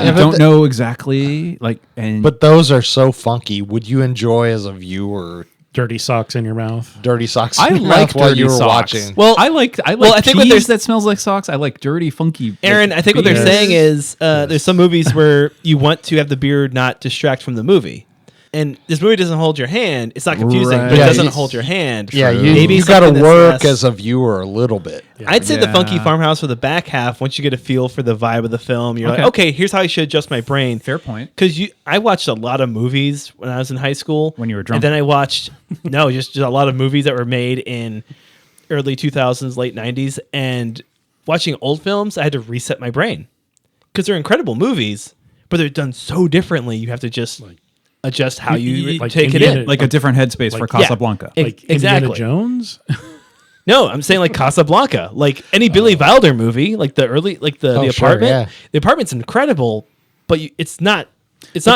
Speaker 4: Yeah, but
Speaker 2: don't know exactly like, and
Speaker 4: But those are so funky. Would you enjoy as a viewer
Speaker 1: dirty socks in your mouth.
Speaker 4: dirty socks?
Speaker 2: I
Speaker 4: in your
Speaker 2: like
Speaker 4: mouth while
Speaker 2: dirty
Speaker 4: you were
Speaker 2: socks.
Speaker 4: watching?
Speaker 3: Well,
Speaker 2: I like
Speaker 3: I think what
Speaker 2: cheese
Speaker 3: there's-
Speaker 2: that smells like socks. I like dirty, funky.
Speaker 3: Aaron, I think what they're
Speaker 2: beers.
Speaker 3: saying is there's some movies where you want to have the beer not distract from the movie. and this movie doesn't hold your hand. It's not confusing,
Speaker 2: Right.
Speaker 3: but it
Speaker 4: Yeah,
Speaker 3: doesn't
Speaker 4: you-
Speaker 3: hold your hand.
Speaker 4: Yeah,
Speaker 3: Maybe
Speaker 4: you got to
Speaker 3: something that's
Speaker 4: work
Speaker 3: less-
Speaker 4: as a viewer a little bit.
Speaker 3: I'd say the Funky
Speaker 2: Yeah.
Speaker 3: Farmhouse for the back half. Once you get a feel for the vibe of the film, you're like, okay, here's how I should adjust my brain.
Speaker 2: Fair point.
Speaker 3: Because I watched a lot of movies when I was in high school.
Speaker 2: When you were drunk.
Speaker 3: And then I watched just a lot of movies that were made in early 2000s, late 90s. And watching old films, I had to reset my brain because they're incredible movies, but they're done so differently. You have to just adjust how you
Speaker 1: like
Speaker 3: take
Speaker 1: Indiana-
Speaker 3: it in.
Speaker 2: Like a different headspace for
Speaker 3: yeah.
Speaker 2: Casablanca.
Speaker 3: Ex-
Speaker 1: Like Indiana
Speaker 3: exactly.
Speaker 1: Jones.
Speaker 3: No, I'm saying like Casablanca, like any Billy Wilder movie, like the early, like the
Speaker 4: sure,
Speaker 3: apartment.
Speaker 4: yeah.
Speaker 3: The apartment's incredible, but it's not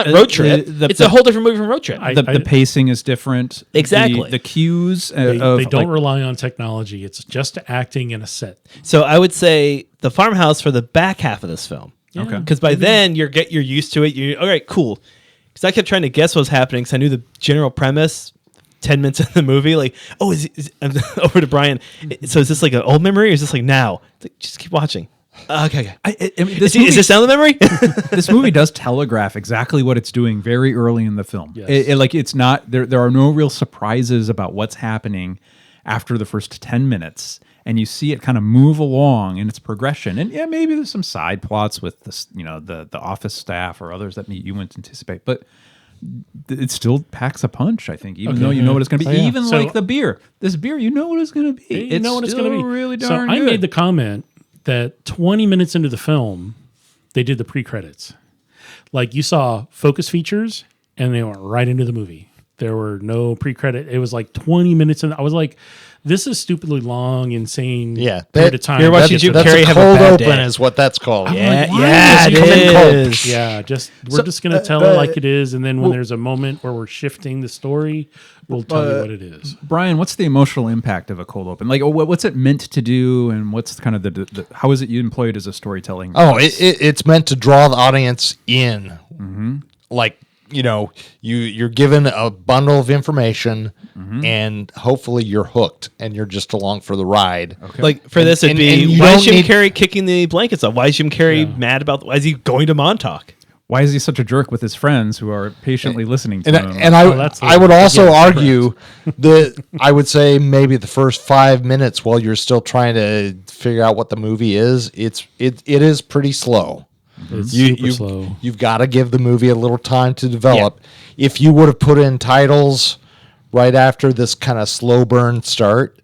Speaker 3: Road Trip. It's a whole different movie from Road Trip.
Speaker 2: The pacing is different.
Speaker 3: Exactly.
Speaker 2: The cues
Speaker 1: They
Speaker 2: of
Speaker 1: don't rely on technology. It's just acting in a set.
Speaker 3: So I would say the farmhouse for the back half of this film.
Speaker 2: Okay.
Speaker 3: Because by then you're used to it. You're all right, cool. Because I kept trying to guess what was happening because I knew the general premise. 10 minutes in the movie, like, oh, I'm over to Brian. So is this like an old memory or is this like now? It's like, just keep watching. Okay.
Speaker 2: I mean,
Speaker 3: Is this now the memory?
Speaker 2: this movie does telegraph exactly what it's doing very early in the film.
Speaker 1: Yes.
Speaker 2: It's not there. There are no real surprises about what's happening after the first 10 minutes, and you see it kind of move along in its progression. And yeah, maybe there's some side plots with this, the office staff or others that you wouldn't anticipate, but it still packs a punch, I think, even though you know what it's going to be.
Speaker 4: Oh, yeah.
Speaker 2: Even
Speaker 1: So-
Speaker 2: like the beer. This beer, you know what it's going to be.
Speaker 1: You know what it's going to be.
Speaker 2: really
Speaker 1: So
Speaker 2: darn
Speaker 1: I
Speaker 2: good.
Speaker 1: made the comment that 20 minutes into the film, they did the pre-credits. Like you saw focus features, and they went right into the movie. There were no pre-credit. It was like 20 minutes, and I was like, "This is stupidly long, insane."
Speaker 4: Yeah,
Speaker 1: period of time.
Speaker 3: you're watching
Speaker 1: That's
Speaker 3: Jim
Speaker 1: a-
Speaker 3: Carrey
Speaker 4: a
Speaker 3: have a
Speaker 4: cold
Speaker 3: bad
Speaker 4: open
Speaker 3: day.
Speaker 4: is what that's called.
Speaker 3: yeah,
Speaker 1: why
Speaker 3: yeah,
Speaker 1: does
Speaker 3: it
Speaker 1: he come in cold?
Speaker 3: is.
Speaker 1: Yeah, we're just gonna tell it like it is, and then when there's a moment where we're shifting the story, we'll tell you what it is.
Speaker 2: Brian, what's the emotional impact of a cold open? Like, what's it meant to do, and what's kind of the how is it you employed as a storytelling?
Speaker 4: Oh, it's meant to draw the audience in. Like, you're given a bundle of information, and hopefully you're hooked, and you're just along for the ride.
Speaker 2: Okay.
Speaker 3: Like for this, it'd
Speaker 4: and
Speaker 3: be
Speaker 4: you
Speaker 3: why is
Speaker 4: don't
Speaker 3: Jim
Speaker 4: need-
Speaker 3: Carrey kicking the blankets off? Why is Jim Carrey mad about? Why is he going to Montauk?
Speaker 2: Why is he such a jerk with his friends who are patiently listening to
Speaker 4: And,
Speaker 2: him?
Speaker 4: and
Speaker 1: that's
Speaker 4: I would also
Speaker 1: yeah,
Speaker 4: argue that I would say maybe the first 5 minutes while you're still trying to figure out what the movie is, it is pretty slow.
Speaker 1: It's super slow.
Speaker 4: You've got to give the movie a little time to develop. If you would have put in titles right after this kind of slow burn start,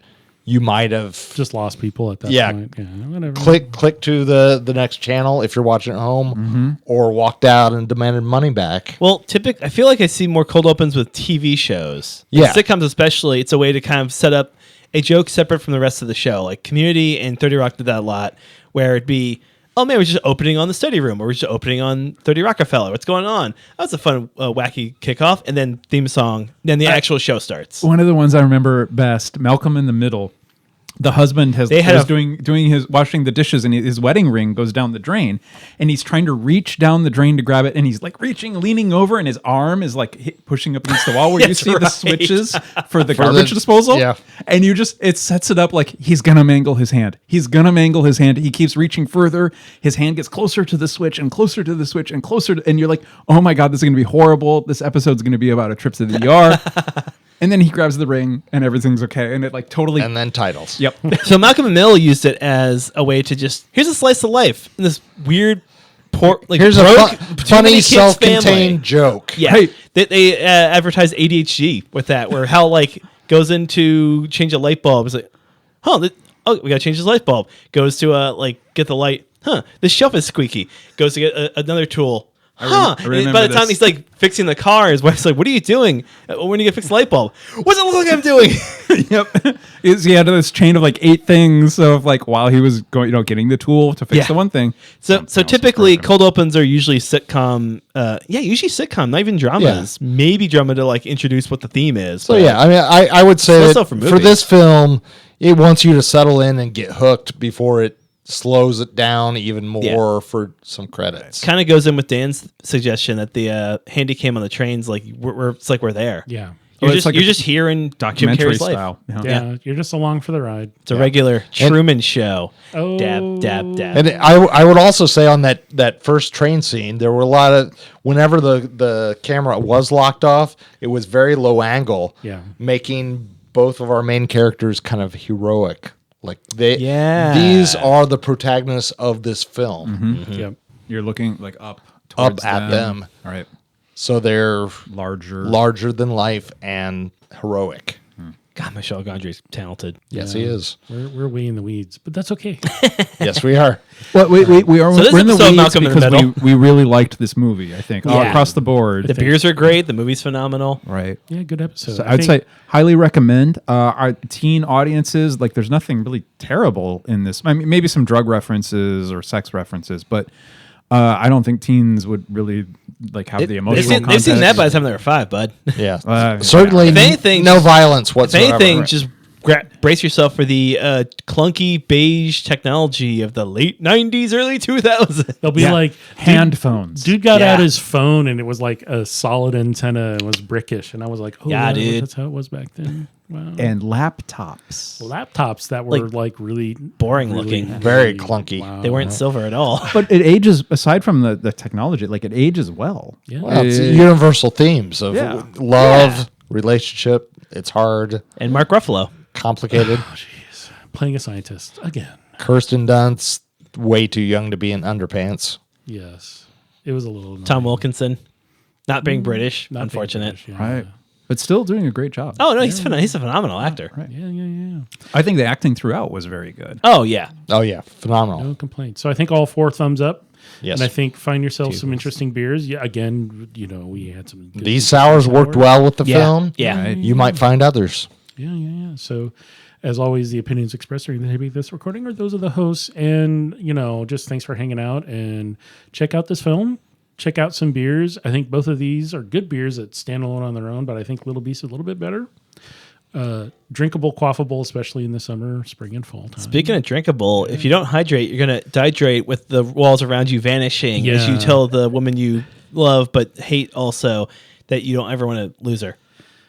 Speaker 4: you might have
Speaker 1: Just lost people at that point. Yeah, whatever.
Speaker 4: click to the next channel if you're watching at home, or walked out and demanded money back.
Speaker 3: Well, I feel like I see more cold opens with TV shows.
Speaker 4: Yeah.
Speaker 3: Sitcoms especially, it's a way to kind of set up a joke separate from the rest of the show. Like Community and 30 Rock did that a lot, where it'd be, oh man, we're just opening on the study room, or we're just opening on 30 Rockefeller. What's going on? That's a fun, wacky kickoff, and then theme song. Then the actual show starts.
Speaker 2: One of the ones I remember best, Malcolm in the Middle. The husband is doing his washing the dishes, and his wedding ring goes down the drain, and he's trying to reach down the drain to grab it, and he's like leaning over, and his arm is like pushing up against the wall where you
Speaker 3: That's
Speaker 2: see the
Speaker 3: right.
Speaker 2: switches for the
Speaker 4: For
Speaker 2: garbage
Speaker 4: the-
Speaker 2: disposal.
Speaker 4: yeah.
Speaker 2: And it sets it up like he's gonna mangle his hand. He's gonna mangle his hand. He keeps reaching further. His hand gets closer to the switch and closer to the switch and closer to, and you're like, oh my god, this is gonna be horrible. This episode's gonna be about a trip to the ER. And then he grabs the ring, and everything's okay, and it like totally.
Speaker 4: And then titles.
Speaker 2: Yep.
Speaker 3: So Malcolm and Mill used it as a way to just, here's a slice of life in this weird,
Speaker 4: Here's
Speaker 3: broke,
Speaker 4: a
Speaker 3: too
Speaker 4: funny
Speaker 3: many kids
Speaker 4: self-contained
Speaker 3: family.
Speaker 4: joke.
Speaker 3: Yeah,
Speaker 2: Hey.
Speaker 3: they advertise ADHD with that, where Hal like goes in to change a light bulb. It's like, we gotta change this light bulb. Goes to get the light. This shelf is squeaky. Goes to get another tool.
Speaker 2: I
Speaker 3: And
Speaker 2: remember
Speaker 3: by the time
Speaker 2: this.
Speaker 3: he's like fixing the car, his wife's like, "What are you doing? When are you gonna fix the light bulb? What's it look like I'm doing?"
Speaker 2: Yep. He had this chain of like 8 things of like while he was going, getting the tool to fix
Speaker 3: Yeah.
Speaker 2: the one thing.
Speaker 3: So
Speaker 2: something else
Speaker 3: typically
Speaker 2: was broken.
Speaker 3: cold opens are usually sitcom. Usually sitcom, not even dramas. Maybe drama to like introduce what the theme is.
Speaker 4: So
Speaker 3: but-
Speaker 4: yeah, I mean, I would say
Speaker 3: Less
Speaker 4: that
Speaker 3: so for
Speaker 4: for
Speaker 3: movies.
Speaker 4: this film, it wants you to settle in and get hooked before it slows it down even more for some credits.
Speaker 3: kind of goes in with Dan's suggestion that the handy cam on the trains, it's like we're there.
Speaker 1: Yeah.
Speaker 3: You're
Speaker 2: it's
Speaker 3: just
Speaker 2: like
Speaker 3: you're
Speaker 2: a
Speaker 3: just hearing Jim
Speaker 2: documentary
Speaker 3: Carrey's life.
Speaker 2: style. Yeah.
Speaker 1: Yeah, you're just along for the ride.
Speaker 3: It's a regular Truman Show. Dab, dab, dab.
Speaker 4: And I would also say on that first train scene, there were a lot of whenever the camera was locked off, it was very low angle,
Speaker 1: Yeah.
Speaker 4: making both of our main characters kind of heroic. Like these are the protagonists of this film.
Speaker 1: Yep.
Speaker 2: You're looking like up towards
Speaker 4: at them.
Speaker 2: All right.
Speaker 4: So they're
Speaker 2: Larger.
Speaker 4: than life and heroic.
Speaker 3: God, Michel Gondry's talented.
Speaker 4: Yes, he is.
Speaker 1: We're way in the weeds, but that's okay.
Speaker 4: Yes, we are.
Speaker 2: Well, we are.
Speaker 3: So this
Speaker 2: We're in the
Speaker 3: episode,
Speaker 2: weeds
Speaker 3: Malcolm in the
Speaker 2: because
Speaker 3: Middle.
Speaker 2: we really liked this movie. I think all
Speaker 3: Yeah.
Speaker 2: across the board.
Speaker 3: The beers are great. The movie's phenomenal.
Speaker 2: Right.
Speaker 1: Yeah, good episode.
Speaker 2: So
Speaker 1: I
Speaker 2: I'd
Speaker 1: think-
Speaker 2: say highly recommend. Our teen audiences, like, there's nothing really terrible in this. I mean, maybe some drug references or sex references, but I don't think teens would really like have the emotional.
Speaker 3: They've seen that
Speaker 2: context.
Speaker 3: by the time they were 5, bud.
Speaker 4: Yeah. Certainly
Speaker 3: If anything,
Speaker 4: no
Speaker 3: just-
Speaker 4: violence
Speaker 3: If
Speaker 4: whatsoever.
Speaker 3: anything, just brace yourself for the clunky beige technology of the late 90s, early 2000s.
Speaker 1: they'll be
Speaker 2: Yeah.
Speaker 1: like
Speaker 2: hand phones.
Speaker 1: Dude got
Speaker 3: Yeah.
Speaker 1: out his phone and it was like a solid antenna and was brickish, and I was like, oh
Speaker 3: Yeah, dude.
Speaker 1: that's how it was back then. Wow.
Speaker 2: And laptops.
Speaker 1: Laptops that were like really
Speaker 3: Boring looking.
Speaker 4: Very clunky.
Speaker 1: Wow.
Speaker 3: They weren't silver at all.
Speaker 2: But it ages, aside from the technology, like, it ages well.
Speaker 1: Yeah.
Speaker 4: Well, it's universal themes of
Speaker 2: Yeah.
Speaker 4: love, relationship. It's hard,
Speaker 3: And Mark Ruffalo.
Speaker 4: complicated.
Speaker 1: Jeez. Playing a scientist again.
Speaker 4: Kirsten Dunst, way too young to be in underpants.
Speaker 1: Yes. It was a little
Speaker 3: Tom
Speaker 1: annoying.
Speaker 3: Wilkinson. Not being British.
Speaker 1: Not being
Speaker 3: Unfortunate.
Speaker 1: British, yeah.
Speaker 2: Right. But still doing a great job.
Speaker 3: Oh, no, he's a phenomenal actor.
Speaker 2: Right.
Speaker 1: Yeah.
Speaker 2: I think the acting throughout was very good.
Speaker 3: Oh, yeah.
Speaker 4: Oh yeah, phenomenal.
Speaker 1: No complaints. So I think all 4 thumbs up.
Speaker 4: Yes.
Speaker 1: And I think find yourself some interesting beers. Yeah, again, we had some good
Speaker 4: These sours worked well with the
Speaker 3: Yeah.
Speaker 4: film.
Speaker 3: Yeah.
Speaker 2: Right.
Speaker 4: You might find others.
Speaker 1: Yeah. So, as always, the opinions expressed during the taping of this recording are those of the hosts. And, just thanks for hanging out and check out this film. Check out some beers. I think both of these are good beers that stand alone on their own, but I think Little Beast is a little bit better. Drinkable, quaffable, especially in the summer, spring, and fall time.
Speaker 3: Speaking of drinkable, if you don't hydrate, you're going to dehydrate with the walls around you vanishing as you
Speaker 1: Yeah.
Speaker 3: tell the woman you love but hate also that you don't ever want to lose her.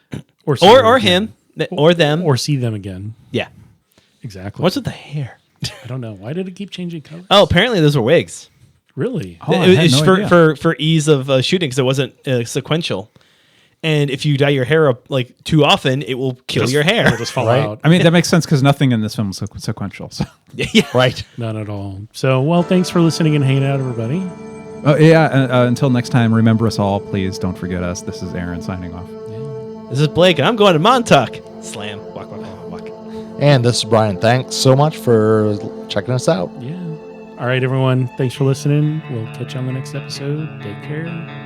Speaker 1: see them
Speaker 3: Or
Speaker 1: again.
Speaker 3: him. Or them.
Speaker 1: Or see them again.
Speaker 3: Yeah.
Speaker 1: Exactly.
Speaker 3: What's with the hair?
Speaker 1: I don't know. Why did it keep changing colors?
Speaker 3: Oh, apparently those were wigs.
Speaker 1: Really?
Speaker 2: Oh, I had
Speaker 3: It's
Speaker 2: no idea.
Speaker 3: for ease of shooting because it wasn't sequential. And if you dye your hair up like too often, it will kill your hair.
Speaker 1: It'll just fall
Speaker 4: Right.
Speaker 1: out.
Speaker 2: I mean, that makes sense because nothing in this film is sequential. So.
Speaker 3: Yeah.
Speaker 4: Right.
Speaker 1: None at all. So, well, thanks for listening and hanging out, everybody.
Speaker 2: Until next time, remember us all. Please don't forget us. This is Aaron signing off.
Speaker 3: This is Blake, and I'm going to Montauk. Slam. Walk, walk, walk, walk.
Speaker 4: And this is Brian. Thanks so much for checking us out.
Speaker 1: Yeah. All right, everyone. Thanks for listening. We'll catch you on the next episode. Take care.